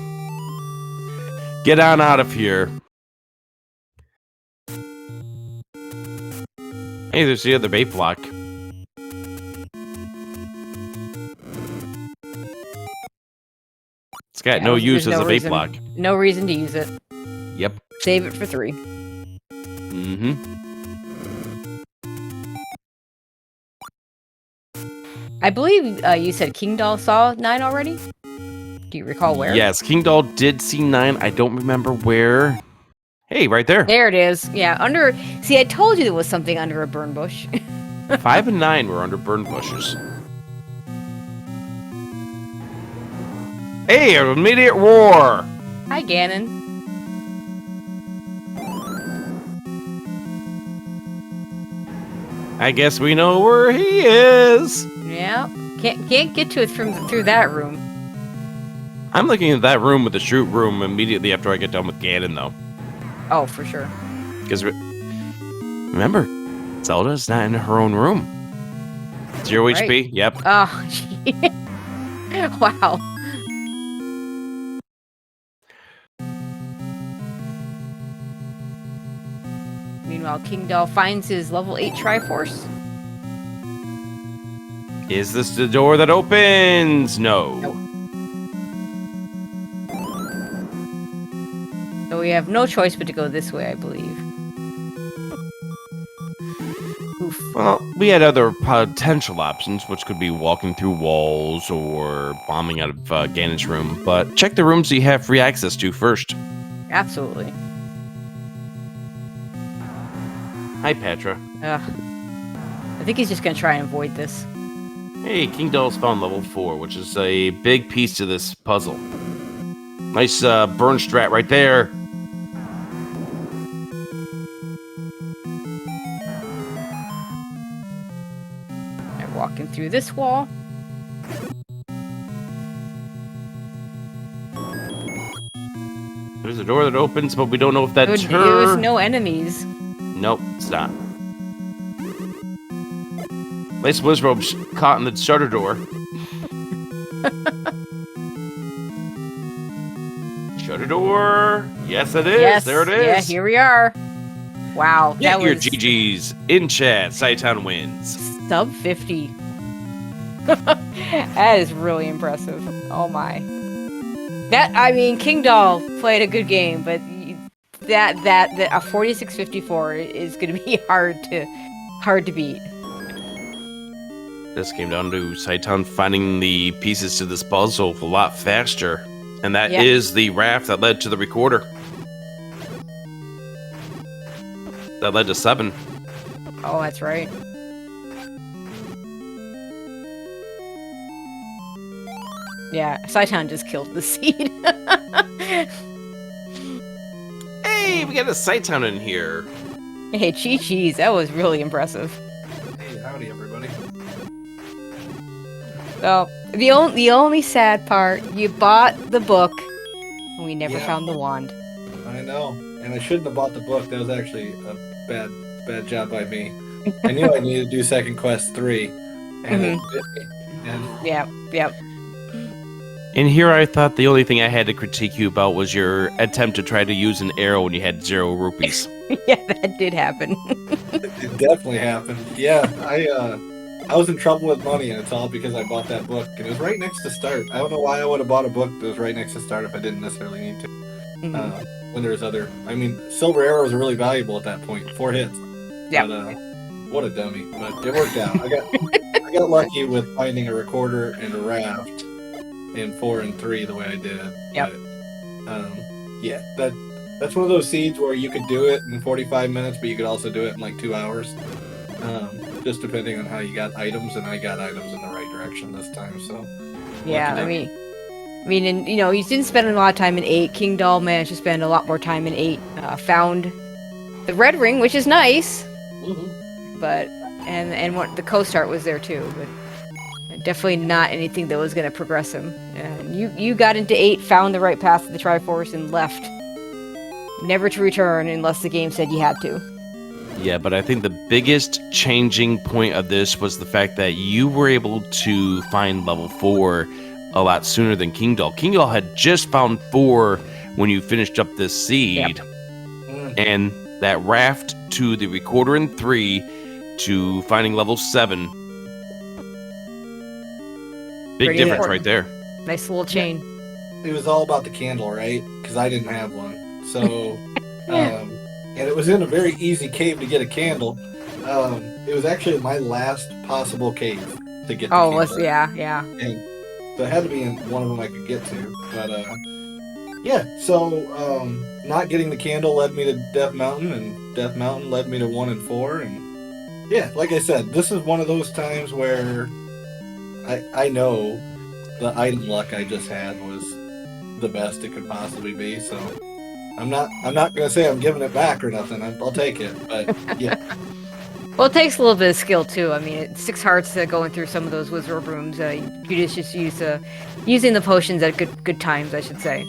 Get on out of here. Hey, there's the other bait block. It's got no use as a bait block. No reason to use it. Yep. Save it for 3. Mm-hmm. I believe you said Kingdahl saw 9 already? Do you recall where? Yes, Kingdahl did see 9. I don't remember where. Hey, right there. There it is. Yeah, under... See, I told you there was something under a burn bush. 5 and 9 were under burn bushes. Hey, an immediate war! Hi, Ganon. I guess we know where he is. Yeah. Can't get to it through that room. I'm looking at that room with the shoot room immediately after I get done with Ganon, though. Oh, for sure. Because remember, Zelda's not in her own room. 0 Right. HP. Yep. Oh, gee. Wow. Meanwhile, Kingdahl finds his level 8 Triforce. Is this the door that opens? No. Nope. So we have no choice but to go this way, I believe. Oof. Well, we had other potential options, which could be walking through walls or bombing out of Ganon's room. But check the rooms you have free access to first. Absolutely. Hi, Patra. I think he's just gonna try and avoid this. Hey, Kingdahl's found level 4, which is a big piece to this puzzle. Nice burn strat right there. I'm walking through this wall. There's a door that opens, but we don't know if that's her. There was no enemies. Nope, it's not. Lace Wizrobe's caught in the shutter door. Shutter door. Yes, it is. Yes. There it is. Yeah, here we are. Wow. Get that your was GGs in chat. Cytown wins. sub 50. That is really impressive. Oh my. I mean, Kingdahl played a good game, but that a 46-54 is going to be hard to beat. This came down to Cytown finding the pieces to this puzzle a lot faster. And that is the raft that led to the recorder. That led to 7. Oh, that's right. Yeah, Cytown just killed the seed. Hey, we got a Cytown in here. Hey, Chi-Chi's, that was really impressive. Hey, howdy everybody. So, the only sad part, you bought the book, and we never found the wand. I know, and I shouldn't have bought the book. That was actually a bad job by me. I knew I needed to do second quest 3, and it bit me. And Yep. And here I thought the only thing I had to critique you about was your attempt to try to use an arrow when you had 0 rupees. Yeah, that did happen. it definitely happened. Yeah, I was in trouble with money, and it's all because I bought that book, and it was right next to start. I don't know why I would have bought a book that was right next to start if I didn't necessarily need to. When there's other, I mean, silver arrows are really valuable at that point. 4 hits. Yeah. But, what a dummy! But it worked out. I got lucky with finding a recorder and a raft in 4 and 3 the way I did. Yep. But, yeah, that's one of those seeds where you could do it in 45 minutes, but you could also do it in like 2 hours. Just depending on how you got items, and I got items in the right direction this time. So yeah, I mean, and you know, you didn't spend a lot of time in 8. Kingdahl managed to spend a lot more time in 8. Found the red ring, which is nice, Mm-hmm. but and what the coast art was there too, but definitely not anything that was going to progress him. And you got into 8, found the right path to the Triforce, and left, never to return unless the game said you had to. Yeah, but I think the biggest changing point of this was the fact that you were able to find level 4 a lot sooner than Kingdahl. Kingdahl had just found 4 when you finished up this seed. Yep. And that raft to the recorder in 3 to finding level 7. Big Pretty difference important. right there. Nice little chain. It was all about the candle, right? Because I didn't have one. So, Yeah. and it was in a very easy cave to get a candle. It was actually my last possible cave to get the Oh, candle. yeah. And so it had to be in one of them I could get to. But, yeah, so not getting the candle led me to Death Mountain, and Death Mountain led me to 1 and 4. And, yeah, like I said, this is one of those times where I know the item luck I just had was the best it could possibly be, so I'm not gonna say I'm giving it back or nothing. I'll take it, but yeah. Well, it takes a little bit of skill too. I mean, it's 6 hearts going through some of those wizard rooms. Judicious use using the potions at good times, I should say.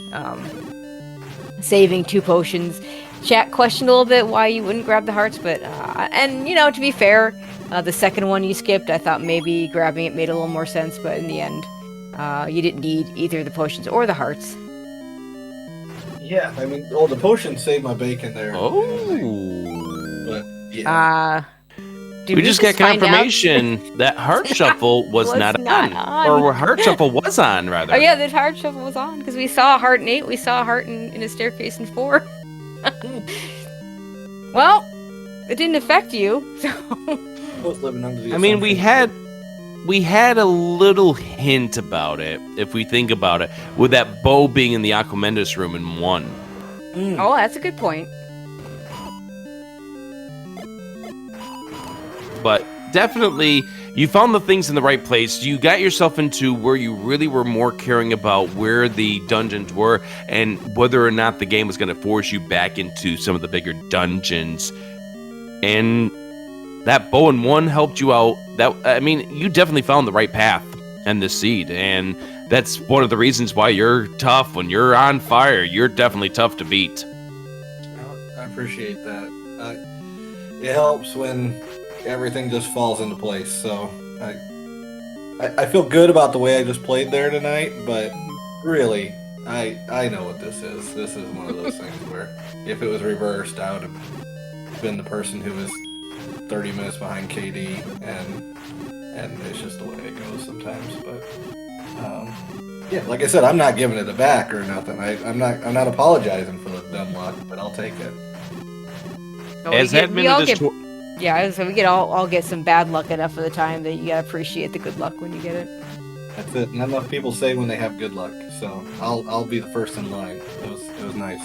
Saving 2 potions. Chat questioned a little bit why you wouldn't grab the hearts, but and to be fair, the second one you skipped, I thought maybe grabbing it made a little more sense, but in the end, you didn't need either the potions or the hearts. Yeah, I mean, the potions saved my bacon there. Oh. But yeah. Did We just got find out? confirmation that Heart Shuffle was not on. Or Heart Shuffle was on, rather. Oh yeah, the heart shuffle was on, because we saw a heart in 8, we saw a heart in a staircase in 4. Well, it didn't affect you, so... I was living under the I mean, we assumption- had a little hint about it, if we think about it, with that bow being in the Aquamendus room in 1. Oh, that's a good point. But definitely, you found the things in the right place. You got yourself into where you really were more caring about where the dungeons were and whether or not the game was going to force you back into some of the bigger dungeons. And that bow in 1 helped you out. You definitely found the right path and the seed. And that's one of the reasons why you're tough. When you're on fire, you're definitely tough to beat. I appreciate that. It helps when everything just falls into place. So I feel good about the way I just played there tonight, but really, I know what this is. This is one of those things where if it was reversed, I would have been the person who was 30 minutes behind KD, and it's just the way it goes sometimes. But yeah, like I said, I'm not giving it back or nothing. I'm not apologizing for the dumb luck, but I'll take it. So As admin of this yeah, so we all get some bad luck enough of the time that you gotta appreciate the good luck when you get it. That's it. Not enough people say when they have good luck, so I'll be the first in line. It was nice.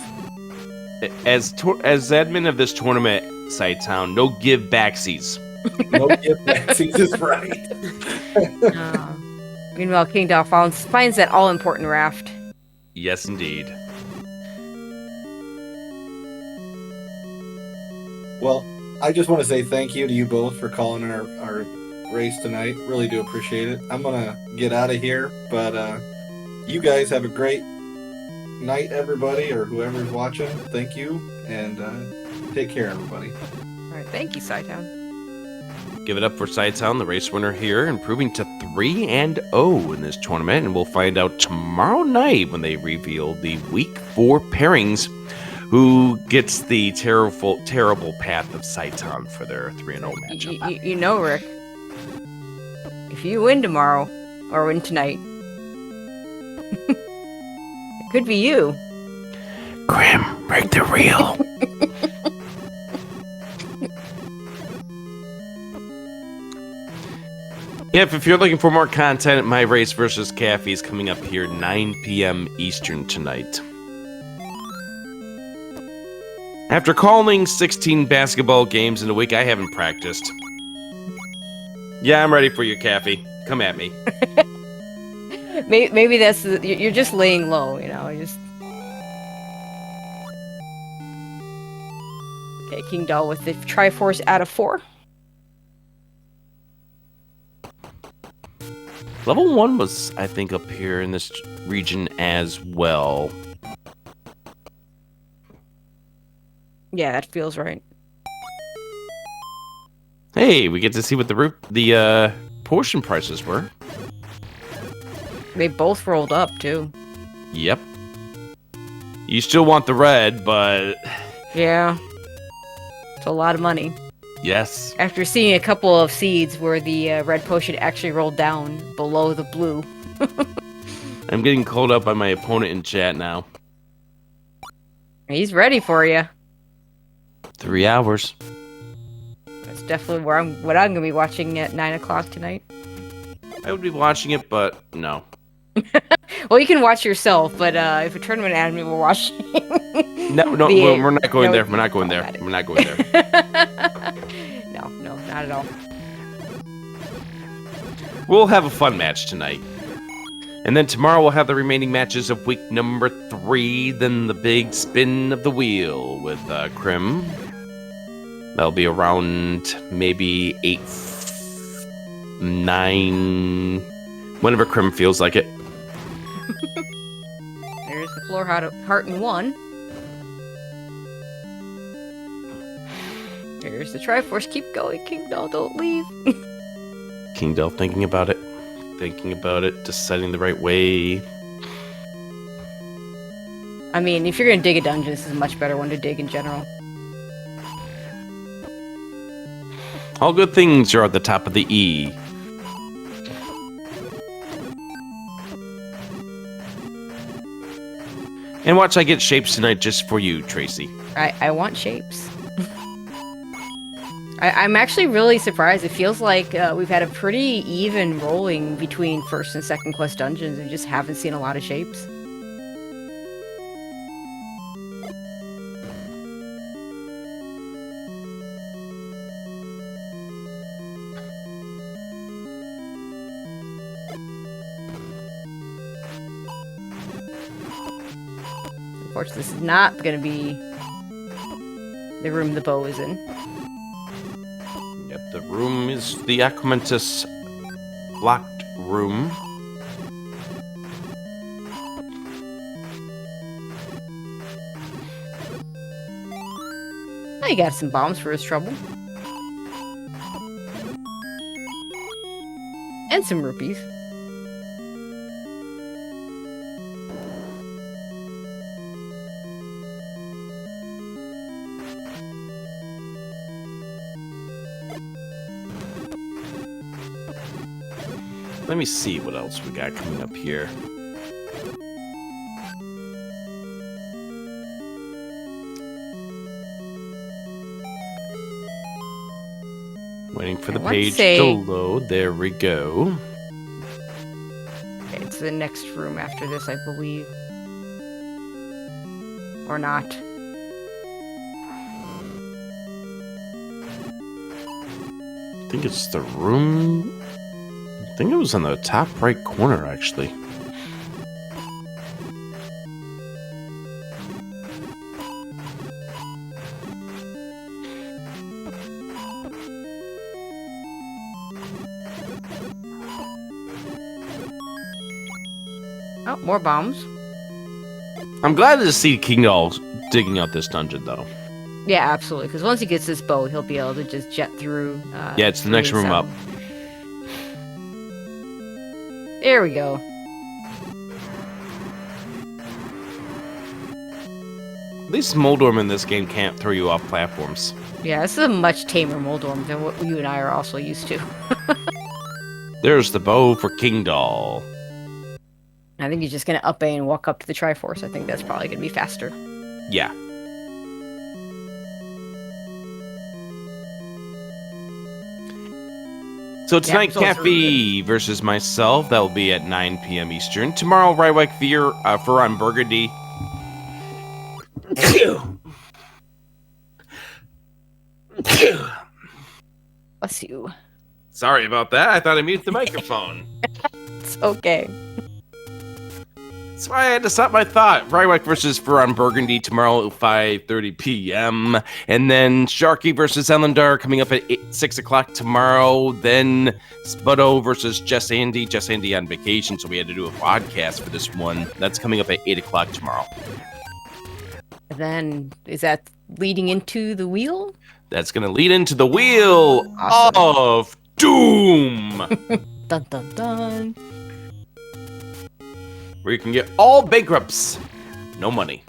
As admin of this tournament, Cytown, no give backsies. No give backsies is right. Meanwhile, Kingdahl finds that all-important raft. Yes, indeed. Well, I just want to say thank you to you both for calling our race tonight. Really do appreciate it. I'm gonna get out of here, but you guys have a great night, everybody, or whoever's watching. Thank you, and take care, everybody. All right, thank you, Cytown. Give it up for Cytown, the race winner here, improving to 3-0 in this tournament, and we'll find out tomorrow night when they reveal the Week 4 pairings, who gets the terrible path of Cytown for their 3-0 matchup. You know, Rick, if you win tomorrow, or win tonight, it could be you. Grim, break the reel. If you're looking for more content, my race versus Caffey is coming up here 9 p.m. Eastern tonight. After calling 16 basketball games in a week, I haven't practiced. Yeah, I'm ready for you, Caffey. Come at me. Maybe that's you're just laying low, Okay, Kingdahl with the Triforce out of 4. Level 1 was, I think, up here in this region as well. Yeah, that feels right. Hey, we get to see what the portion prices were. They both rolled up, too. Yep. You still want the red, but... Yeah. It's a lot of money. Yes. After seeing a couple of seeds where the red potion actually rolled down below the blue. I'm getting called up by my opponent in chat now. He's ready for you. 3 hours. That's definitely what I'm going to be watching at 9 o'clock tonight. I would be watching it, but no. Well, you can watch yourself, but if a tournament admin were watching... No, we're not going there. We're not going there. We're not going there. No, not at all. We'll have a fun match tonight. And then tomorrow we'll have the remaining matches of week number 3, then the big spin of the wheel with Krim. That'll be around maybe 8, 9, whenever Krim feels like it. There's the floor heart in 1. There's the Triforce. Keep going, Kingdahl. Don't leave. Kingdahl thinking about it, deciding the right way. I mean, if you're going to dig a dungeon, this is a much better one to dig in general. All good things are at the top of the E. And watch, I get shapes tonight just for you, Tracy. I want shapes. I'm actually really surprised. It feels like we've had a pretty even rolling between first and second quest dungeons and just haven't seen a lot of shapes. Unfortunately, this is not going to be the room the bow is in. Yep, the room is the Aquamentus locked room. Oh, he got some bombs for his trouble. And some rupees. Let me see what else we got coming up here. Waiting for the page to load. There we go. It's the next room after this, I believe. Or not. I think it's the room... I think it was in the top right corner, actually. Oh, more bombs. I'm glad to see Kingdahl digging out this dungeon, though. Yeah, absolutely. Because once he gets this bow, he'll be able to just jet through. Yeah, it's the next room up. There we go. At least Moldorm in this game can't throw you off platforms. Yeah, this is a much tamer Moldorm than what you and I are also used to. There's the bow for Kingdahl. I think he's just going to up A and walk up to the Triforce. I think that's probably going to be faster. Yeah. So tonight, Cafe versus myself. That will be at 9 p.m. Eastern. Tomorrow, Rywak for on Burgundy. Bless you. Sorry about that. I thought I muted the microphone. It's okay. That's why I had to stop my thought. Rywak versus Ferran Burgundy tomorrow at 5:30 p.m. And then Sharky versus Elendar coming up at 6 o'clock tomorrow. Then Spuddo versus Jess Andy. Jess Andy on vacation, so we had to do a podcast for this one. That's coming up at 8 o'clock tomorrow. And then, is that leading into the wheel? That's going to lead into the Wheel Awesome. of Doom. Dun dun dun. Where you can get all bankrupts. No money.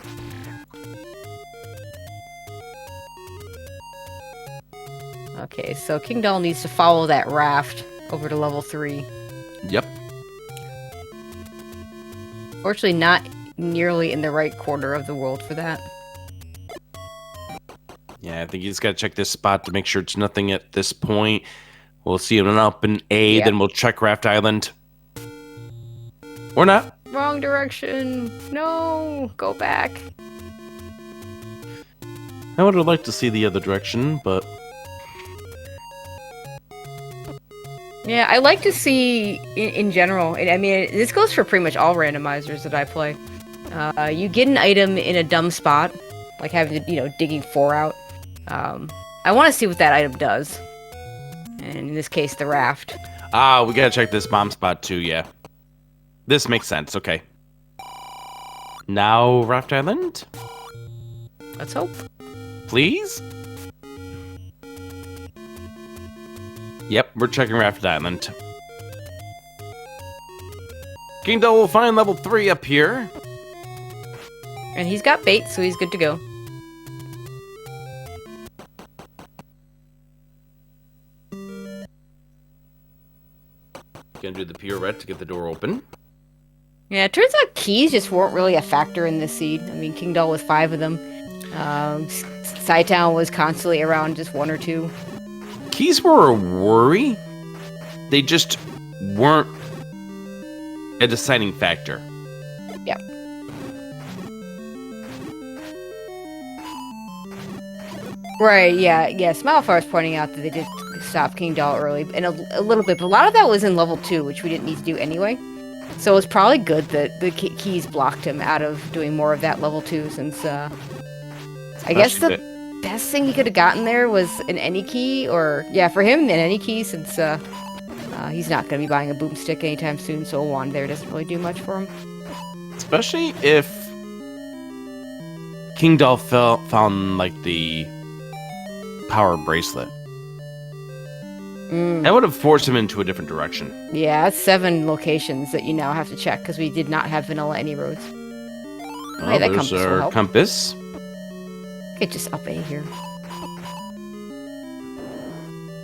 Okay, so Kingdahl needs to follow that raft over to level 3. Yep. Fortunately, not nearly in the right corner of the world for that. Yeah, I think you just got to check this spot to make sure it's nothing at this point. We'll see it up in A, then we'll check Raft Island. Or not. Wrong direction. No, go back. I would have liked to see the other direction, but... Yeah, I like to see, in general, I mean, this goes for pretty much all randomizers that I play. You get an item in a dumb spot, like having to, digging 4 out. I want to see what that item does. And in this case, the raft. We gotta check this bomb spot too, yeah. This makes sense, okay. Now, Raft Island? Let's hope. Please? Yep, we're checking Raft Island. Kingdahl will find level 3 up here. And he's got bait, so he's good to go. Gonna do the pirouette to get the door open. Yeah, it turns out keys just weren't really a factor in this seed. I mean, Kingdahl with 5 of them. Cytown was constantly around just 1 or 2. Keys were a worry. They just weren't a deciding factor. Yep. Right, yeah. Smilefar was pointing out that they did stop Kingdahl early, and a little bit, but a lot of that was in level 2, which we didn't need to do anyway. So it's probably good that the keys blocked him out of doing more of that level 2, since, I guess the best thing he could have gotten there was an any key, or, yeah, for him, an any key, since, he's not going to be buying a boomstick anytime soon, so a wand there doesn't really do much for him. Especially if Kingdahl found, like, the power bracelet. That would have forced him into a different direction. Yeah, that's 7 locations that you now have to check, because we did not have vanilla any roads. Oh, Hey, that there's compass will our help. compass. Okay, just up A here.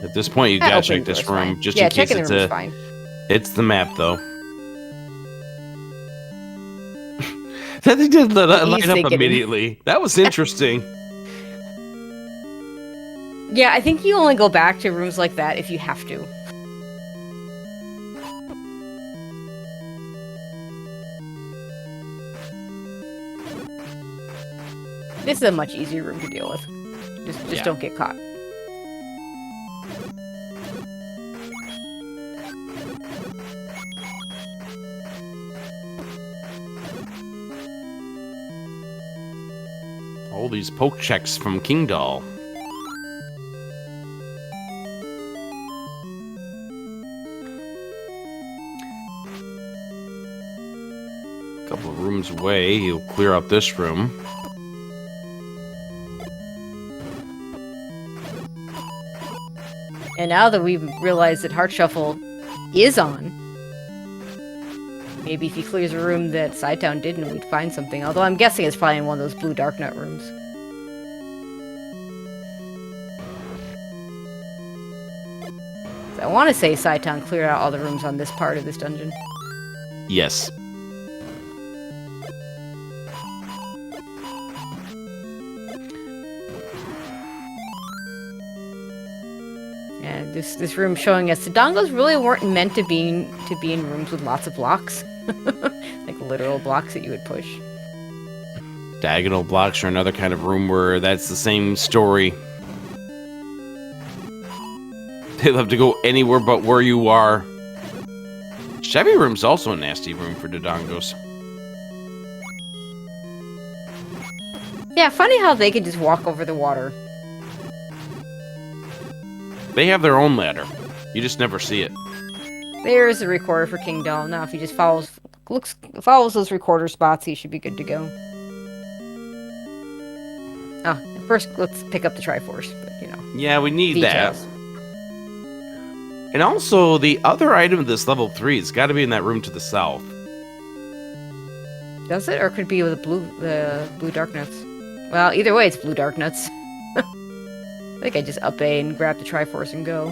At this point, you That gotta check opening this door's room, fine. just Yeah, in case checking it's the room's fine. It's the map, though. That thing did light up thinking. immediately. That was interesting. Yeah, I think you only go back to rooms like that if you have to. This is a much easier room to deal with. Just Yeah. don't get caught. All these poke checks from Kingdahl. Couple of rooms away, he'll clear out this room. And now that we've realized that Heart Shuffle is on, maybe if he clears a room that Cytown didn't, we'd find something. Although I'm guessing it's probably in one of those blue Dark Nut rooms. I want to say Cytown cleared out all the rooms on this part of this dungeon. Yes. And this room showing us the dongos really weren't meant to be in rooms with lots of blocks. Like literal blocks that you would push. Diagonal blocks are another kind of room where that's the same story. They love to go anywhere but where you are. Chevy room's also a nasty room for Dodongos. Yeah, funny how they can just walk over the water. They have their own ladder. You just never see it. There's the recorder for Kingdahl. Now, if he just follows those recorder spots, he should be good to go. First, let's pick up the Triforce. But, you know. Yeah, we need details. that. And also, the other item of this level 3 has got to be in that room to the south. Does it, or could it be with the blue dark nuts? Well, either way, it's blue dark nuts. I think I just up A and grab the Triforce and go.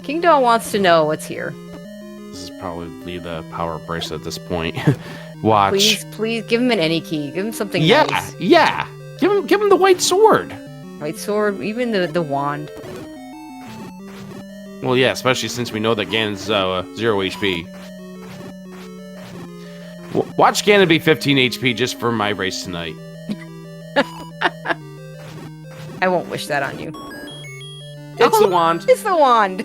Kingdahl wants to know what's here. This is probably the power bracelet at this point. Watch. Please, give him an any key. Give him something Yeah, nice. yeah. Give him the white sword. White sword, even the wand. Well, yeah, especially since we know that Ganon's 0 HP. Watch Ganon be 15 HP just for my race tonight. I won't wish that on you. It's the wand. It's the wand.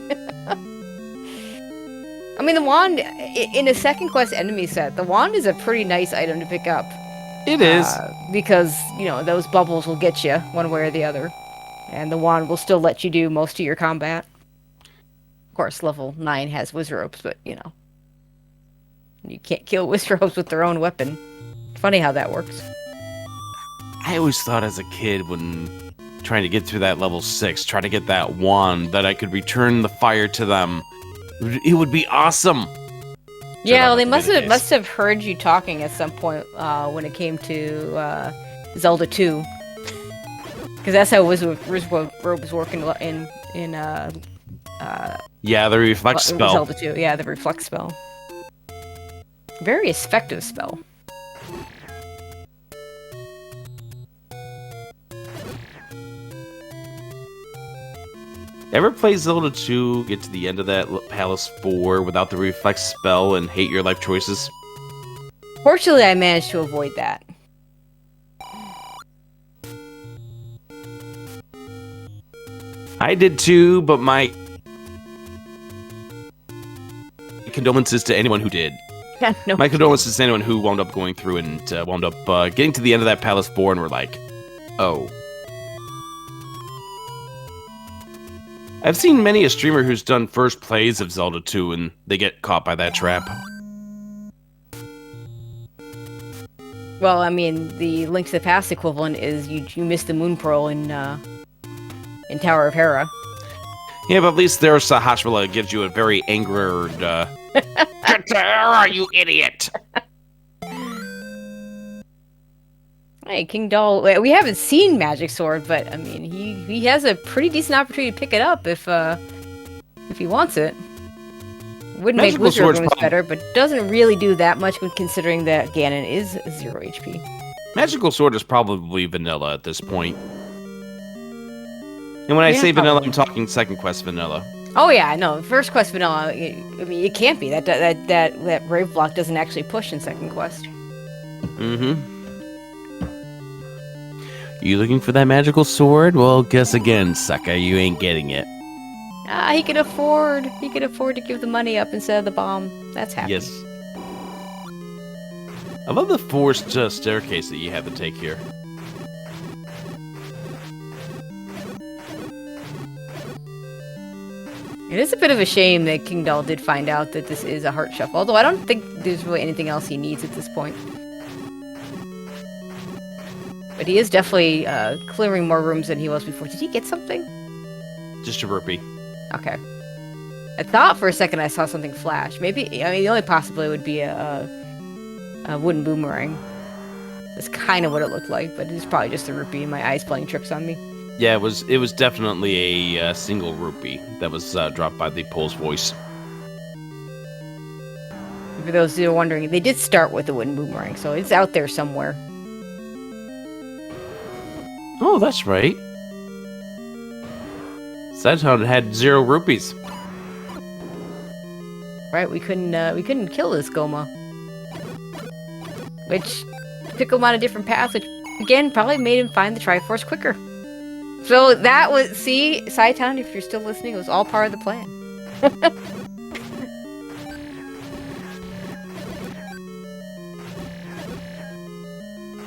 I mean, the wand, in a second quest enemy set, the wand is a pretty nice item to pick up. It is. Because, you know, those bubbles will get you one way or the other. And the wand will still let you do most of your combat. Of course, level 9 has Wizropes, but, you know. You can't kill Wizropes with their own weapon. Funny how that works. I always thought as a kid when trying to get through that level 6, try to get that wand, that I could return the fire to them. It would be awesome. Yeah, well, they must have heard you talking at some point when it came to Zelda 2. Because that's how Wizrope was working in yeah, the reflect spell. Zelda 2, yeah, the reflect spell. Very effective spell. Ever play Zelda 2, get to the end of that Palace 4 without the reflect spell and hate your life choices? Fortunately, I managed to avoid that. I did too, but my condolences to anyone who did. No. My condolences to anyone who wound up going through and wound up getting to the end of that Palace 4 and were like, oh. I've seen many a streamer who's done first plays of Zelda 2 and they get caught by that trap. Well, I mean, the Link to the Past equivalent is you missed the Moon Pearl in Tower of Hera. Yeah, but at least there's a Hashvilla that gives you a very angered, get to Hera, you idiot! Hey, Kingdahl, we haven't seen Magic Sword, but, I mean, he has a pretty decent opportunity to pick it up if he wants it. Wouldn't make Wizard Runes better, but doesn't really do that much when considering that Ganon is 0 HP. Magical Sword is probably vanilla at this point. And when I say vanilla, I'm talking second quest vanilla. Oh yeah, I know. First quest vanilla, I mean, it can't be. That Brave Block doesn't actually push in second quest. Mm-hmm. You looking for that magical sword? Well, guess again, sucker. You ain't getting it. He could afford to give the money up instead of the bomb. That's happy. Yes. I love the forced staircase that you have to take here. It is a bit of a shame that Kingdahl did find out that this is a heart shuffle, although I don't think there's really anything else he needs at this point. But he is definitely clearing more rooms than he was before. Did he get something? Just a rupee. Okay. I thought for a second I saw something flash. Maybe, I mean, the only possibility would be a wooden boomerang. That's kind of what it looked like, but it's probably just a rupee and my eyes playing tricks on me. Yeah, it was definitely a single rupee that was dropped by the Pole's voice. For those who are wondering, they did start with a wooden boomerang, so it's out there somewhere. Oh, that's right. Cytown had 0 rupees. Right, we couldn't kill this Goma. Which took him on a different path, which again probably made him find the Triforce quicker. So that was, see, Cytown, if you're still listening, it was all part of the plan.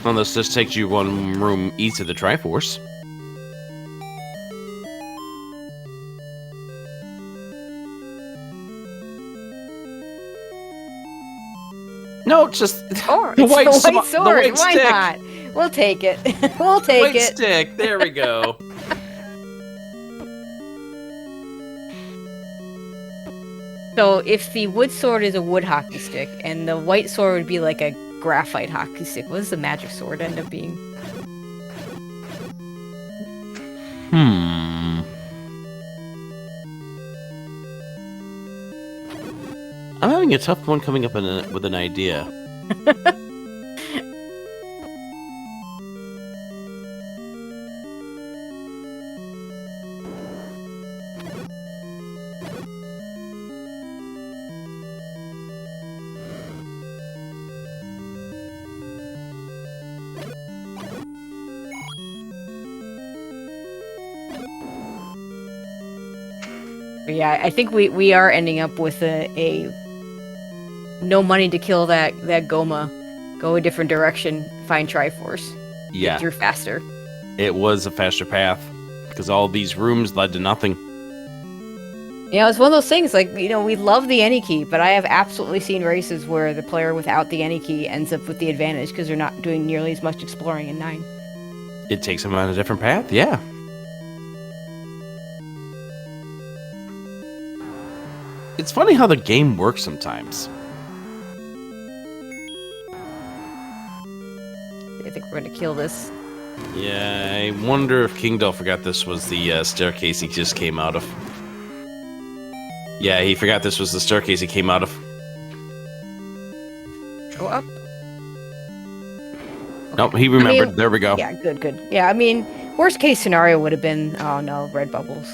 Unless this takes you one room east of the Triforce. No, just Or the it's white, the sword. white sword. Why stick. not? We'll take it. We'll take White it. stick. There we go. So if the wood sword is a wood hockey stick, and the white sword would be like a graphite hockey stick, what does the magic sword end up being? I'm having a tough one coming up with an idea. But yeah, I think we are ending up with a no money to kill that Goma. Go a different direction. Find Triforce. Yeah. Get through faster. It was a faster path because all these rooms led to nothing. Yeah, it's one of those things, like, you know, we love the any key, but I have absolutely seen races where the player without the any key ends up with the advantage because they're not doing nearly as much exploring in 9. It takes them on a different path, yeah. It's funny how the game works sometimes. I think we're going to kill this. Yeah, I wonder if Kingdahl forgot this was the staircase he just came out of. Yeah, he forgot this was the staircase he came out of. Go up. Nope, he remembered. There we go. Yeah, good. Yeah, I mean, worst case scenario would have been, oh no, red bubbles.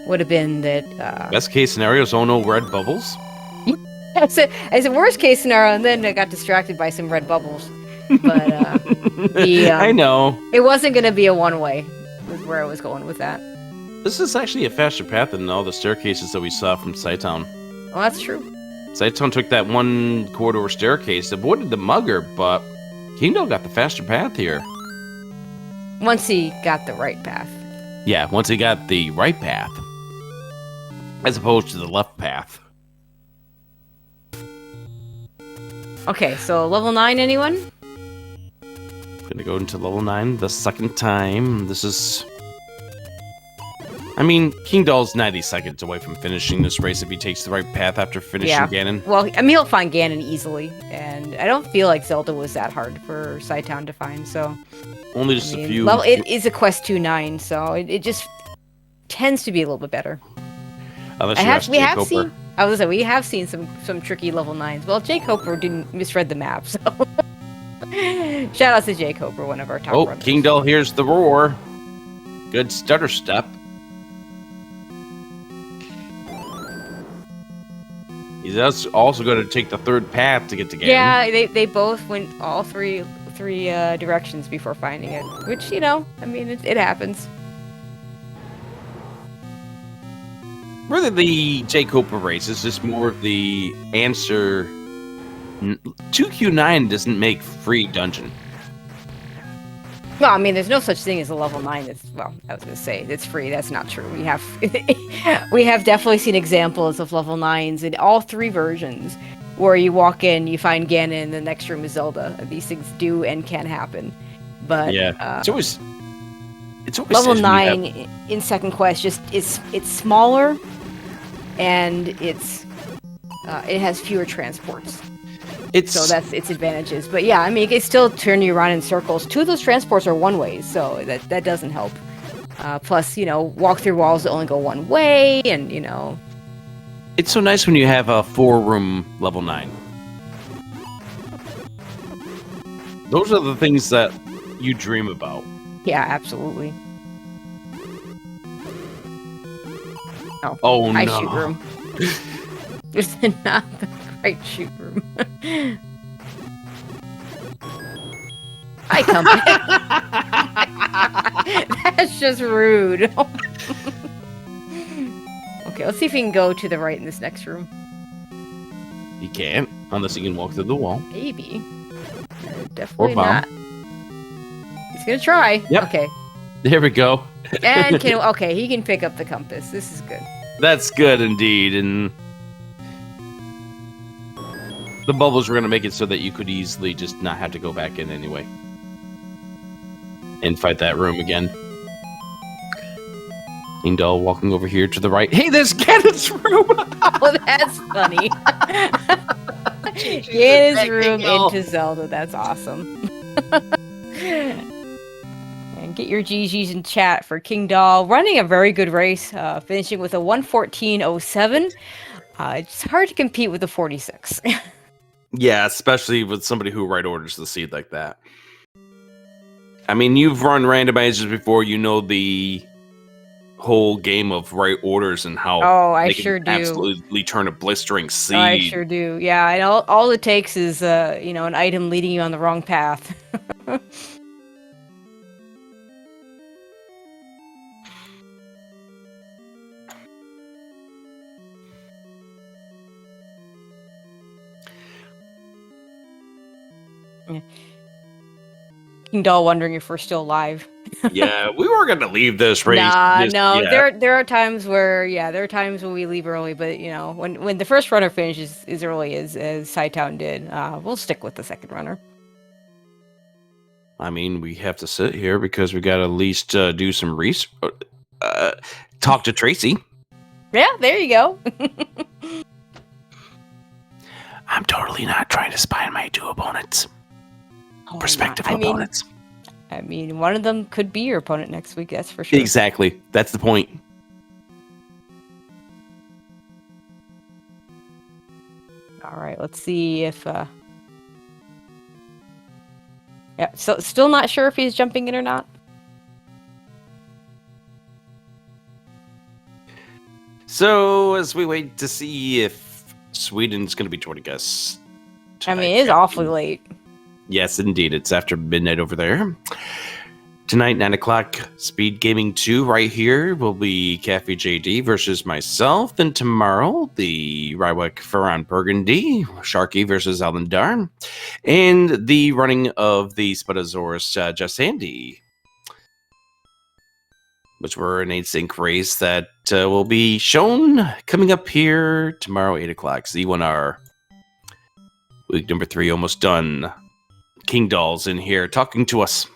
Would have been that... Best case scenario is, oh no, red bubbles? As a worst case scenario, and then I got distracted by some red bubbles. But I know. It wasn't going to be a one-way, was where I was going with that. This is actually a faster path than all the staircases that we saw from cytown. Well, that's true. cytown took that one corridor staircase, avoided the mugger, but Kingdahl got the faster path here. Once he got the right path. Yeah, once he got the right path. As opposed to the left path. Okay, so level 9, anyone? Gonna go into level 9 the second time. This is... I mean, Kingdahl's 90 seconds away from finishing this race if he takes the right path after finishing Ganon. Well, I mean, he'll find Ganon easily, and I don't feel like Zelda was that hard for cytown to find, so... Only just a few... Well, it is a Quest 2-9, so it just tends to be a little bit better. We have seen some tricky level 9s. Well, Jake Hopper didn't misread the map, so... Shout out to Jake Hopper, one of our top runners. Kingdahl hears the roar. Good stutter step. He's also going to take the third path to get to Ganon. Yeah, they both went all three directions before finding it, which, you know, I mean, it happens. Really, the Jake Hopper race is just more of the answer. 2Q9 doesn't make free dungeon. Well, I mean, there's no such thing as a level 9 that's, well, I was going to say, it's free. That's not true. We have definitely seen examples of level 9s in all 3 versions where you walk in, you find Ganon, and the next room is Zelda. These things do and can happen. But yeah, it's always level 9 in Second Quest. Just it's smaller, and it has fewer transports. So that's its advantages. But yeah, I mean, it can still turn you around in circles. 2 of those transports are one ways, so that doesn't help. Plus, you know, walk through walls that only go one way, and you know. It's so nice when you have a 4-room level 9. Those are the things that you dream about. Yeah, absolutely. Oh high no! Shoot room. This is not the right shoot room. Hi, company. That's just rude. Okay, let's see if we can go to the right in this next room. You can't, unless you can walk through the wall. Maybe. Definitely Or bomb. not. He's gonna try. Yep. Okay. There we go. And he can pick up the compass. This is good. That's good indeed. And the bubbles were going to make it so that you could easily just not have to go back in anyway. And fight that room again. Kingdahl walking over here to the right. Hey, there's Ganon's room! Oh, that's funny. Ganon's room into Zelda. That's awesome. And get your GGs in chat for Kingdahl. Running a very good race, finishing with a 1:14.07. It's hard to compete with a 46. Yeah, especially with somebody who right orders the seed like that. I mean, you've run randomizers before. You know the whole game of right orders and how I they sure can do. absolutely turn a blistering seed. I sure do. Yeah, and all it takes is an item leading you on the wrong path. Kingdahl wondering if we're still live. Yeah, we were going to leave this race. No. Yeah. There are times where when we leave early, but when the first runner finishes as early as cytown did, we'll stick with the second runner. I mean, we have to sit here because we got to at least do some research. Talk to Tracy. Yeah, there you go. I'm totally not trying to spy on my two opponents. Prospective opponents. I mean, one of them could be your opponent next week, that's for sure. Exactly. That's the point. All right, let's see if... Yeah, so still not sure if he's jumping in or not. So, as we wait to see if Sweden's going to be joining us tonight. I mean, it is awfully late. Yes, indeed. It's after midnight over there. Tonight, 9 o'clock, SpeedGaming 2 right here will be Cafe JD versus myself. And tomorrow, the Rywek Ferran Burgundy, Sharky versus Alendar. And the running of the Spinosaurus Just Sandy, which were an 8-sync race that will be shown coming up here tomorrow, 8 o'clock. Z1R. Week number 3 almost done. Kingdahl's in here talking to us.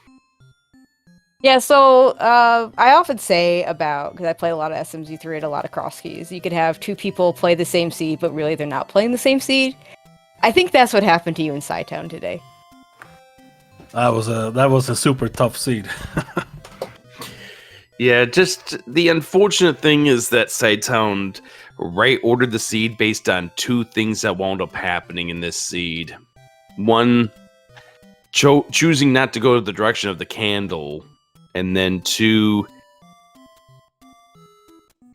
Yeah, so I often say because I play a lot of SMZ3 and a lot of cross keys, you could have two people play the same seed, but really they're not playing the same seed. I think that's what happened to you in cytown today. That was a super tough seed. Yeah, just the unfortunate thing is that cytown right ordered the seed based on two things that wound up happening in this seed. One, choosing not to go to the direction of the candle, and then two,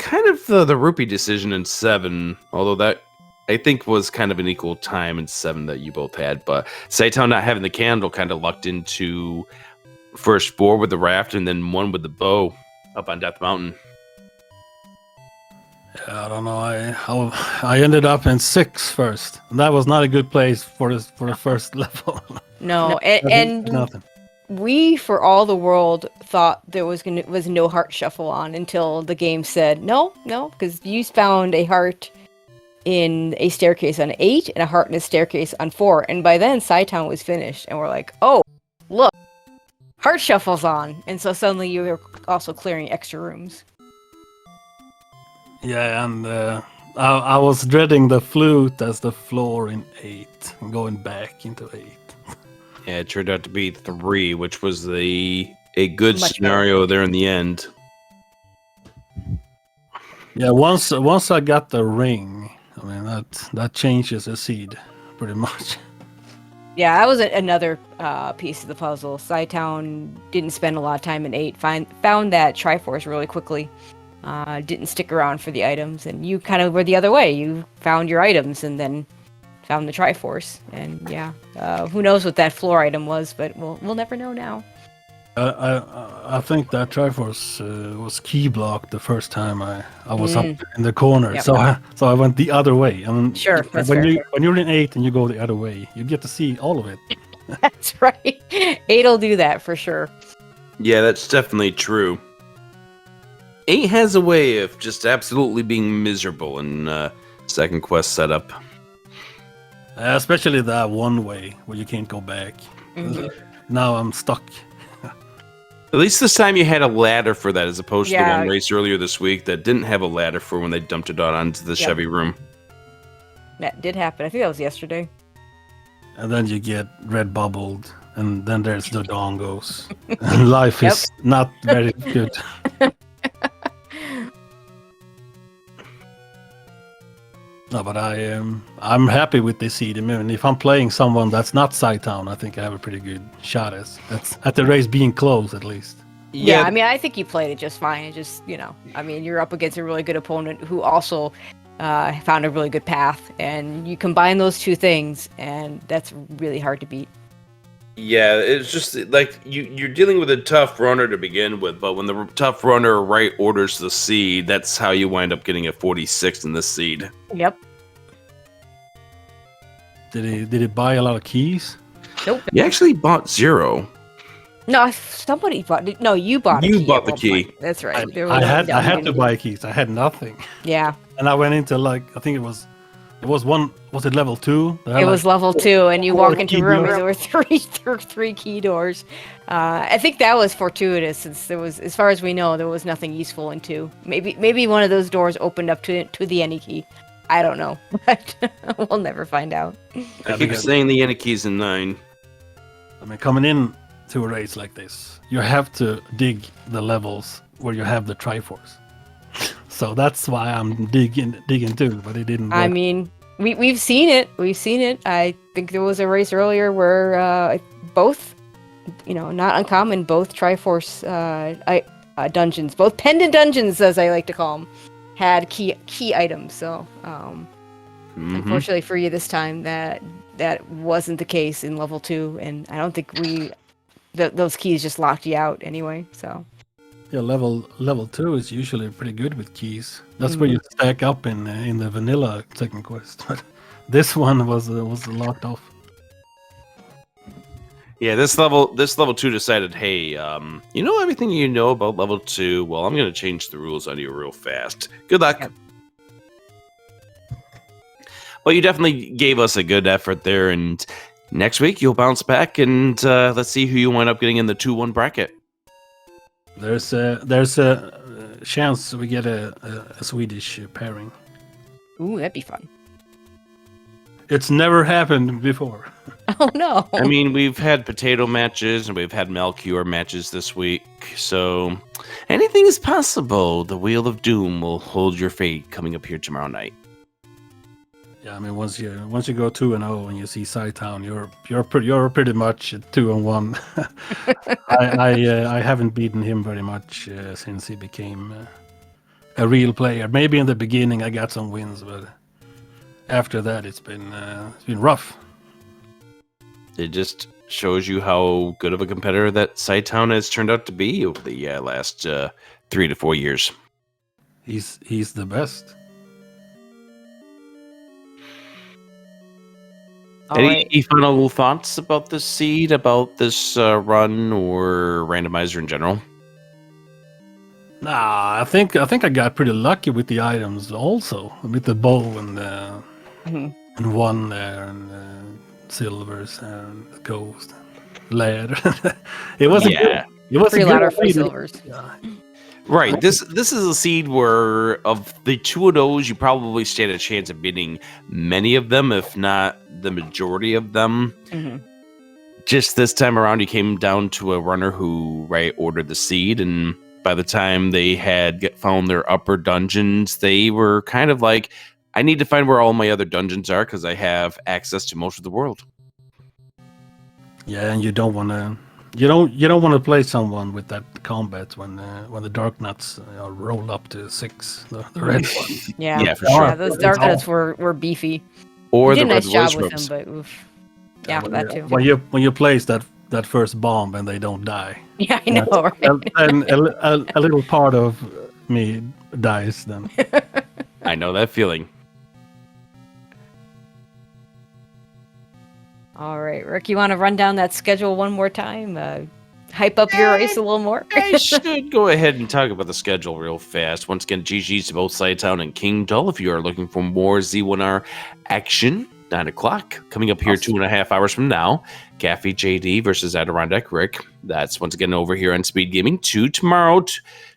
kind of the rupee decision in 7, although that I think was kind of an equal time in 7 that you both had, but cytown not having the candle kind of lucked into first 4 with the raft and then 1 with the bow up on Death Mountain. Yeah, I don't know. I ended up in 6 first. And that was not a good place for the first level. No, and nothing. We, for all the world, thought there was no heart shuffle on until the game said no, because you found a heart in a staircase on 8 and a heart in a staircase on 4, and by then cytown was finished, and we're like, oh, look, heart shuffle's on, and so suddenly you were also clearing extra rooms. Yeah, and I was dreading the flute as the floor in 8 and going back into 8. Yeah, it turned out to be 3, which was a good Much scenario better. there in the end. Yeah, once I got the ring, I mean that changes the seed pretty much. Yeah, that was another piece of the puzzle. cytown didn't spend a lot of time in 8, found that Triforce really quickly. Didn't stick around for the items, and you kind of were the other way. You found your items and then found the Triforce, and yeah, who knows what that floor item was, but we'll never know now. I think that Triforce was key blocked the first time I was up in the corner, Yep. so I went the other way. I mean, Sure, that's when fair. you're in 8 and you go the other way, you get to see all of it. That's right. 8'll do that for sure. Yeah, that's definitely true. 8 has a way of just absolutely being miserable in second quest setup. Especially that one way where you can't go back. Mhm. Now I'm stuck. At least this time you had a ladder for that, as opposed to the Yeah. one race earlier this week that didn't have a ladder for when they dumped it out onto the Chevy room. That did happen. I think that was yesterday. And then you get red bubbled, and then there's the dongos. And life is not very good. No, but I'm happy with this seed. I mean, if I'm playing someone that's not cytown, I think I have a pretty good shot at the race being close at least. Yeah, I mean, I think you played it just fine. It just, I mean, you're up against a really good opponent who also found a really good path, and you combine those two things, and that's really hard to beat. Yeah, it's just like you're dealing with a tough runner to begin with, but when the tough runner right orders the seed, that's how you wind up getting a 46 in this seed. Yep. Did he buy a lot of keys? Nope. You actually bought 0. No, somebody bought it. No, you bought a key. You bought at the one key. point. That's right. I had to buy keys. I had nothing. Yeah. And I went into I think it was it level 2? It was level 2, and you walk into key rooms. doors. There were three key doors. I think that was fortuitous, since there was, as far as we know, there was nothing useful in 2. Maybe one of those doors opened up to the any key. I don't know, but we'll never find out. I keep saying the Yankees in 9. I mean, coming in to a race like this, you have to dig the levels where you have the Triforce. So that's why I'm digging too, but it didn't work. I mean, we've seen it. We've seen it. I think there was a race earlier where both, not uncommon, both Triforce dungeons, both pendant dungeons, as I like to call them, had key items. So unfortunately for you this time, that wasn't the case in level 2, and I don't think those keys just locked you out anyway. So. Yeah, level 2 is usually pretty good with keys. That's where you stack up in the vanilla second quest. But this one was locked off. Yeah, this level 2 decided, hey, you know everything you know about level 2? Well, I'm going to change the rules on you real fast. Good luck. Yep. Well, you definitely gave us a good effort there, and next week you'll bounce back, and let's see who you wind up getting in the 2-1 bracket. There's a chance we get a Swedish pairing. Ooh, that'd be fun. It's never happened before. Oh no! I mean, we've had potato matches and we've had Melchior matches this week, so anything is possible. The Wheel of Doom will hold your fate coming up here tomorrow night. Yeah, I mean, once you go 2-0 and you see cytown, you're pretty much 2-1. I haven't beaten him very much since he became a real player. Maybe in the beginning I got some wins, but after that it's been rough. It just shows you how good of a competitor that cytown has turned out to be over the last 3 to 4 years. He's the best. Any final thoughts about this seed, about this run, or randomizer in general? Nah, I think I got pretty lucky with the items also, with the bow and one there and silvers and ghost, lead. It was it was pretty ladder for silvers. Yeah. Right. This is a seed where of the 2 of those, you probably stand a chance of beating many of them, if not the majority of them. Just this time around, you came down to a runner who ordered the seed, and by the time they had found their upper dungeons, they were kind of like, I need to find where all my other dungeons are because I have access to most of the world. Yeah, and you don't want to play someone with that combat when the dark nuts are rolled up to 6, the red ones. Yeah, for sure. Yeah, those dark nuts were beefy. Or you did the a nice red job rose with ropes. them, but oof. Yeah, that too. When you place that first bomb and they don't die. Yeah, I know, right? And a little part of me dies then. I know that feeling. All right, Rick, you want to run down that schedule one more time? hype up your race a little more? I should go ahead and talk about the schedule real fast. Once again, GG's to both Cytown and Kingdahl. If you are looking for more Z1R action, 9 o'clock. Coming up here 2.5 hours from now, Caffey JD versus Adirondack Rick. That's once again over here on SpeedGaming. 2 tomorrow.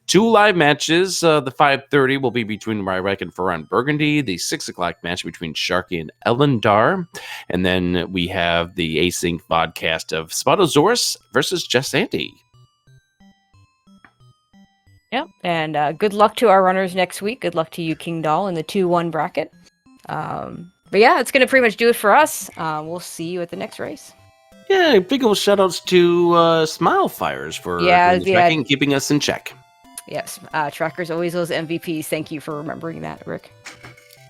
2 live matches. The 5:30 will be between Ryrek and Ferran Burgundy. The 6 o'clock match between Sharky and Elendar. And then we have the async podcast of Spotosaurus versus Jess Andy. Yep. And good luck to our runners next week. Good luck to you, Kingdahl, in the 2-1 bracket. But yeah, it's going to pretty much do it for us. We'll see you at the next race. Yeah, big old shout outs to Smile Fires for tracking, keeping us in check. Yes, Tracker's always those MVPs. Thank you for remembering that, Rick.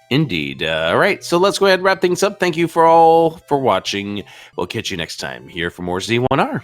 Indeed. All right, so let's go ahead and wrap things up. Thank you for all for watching. We'll catch you next time here for more Z1R.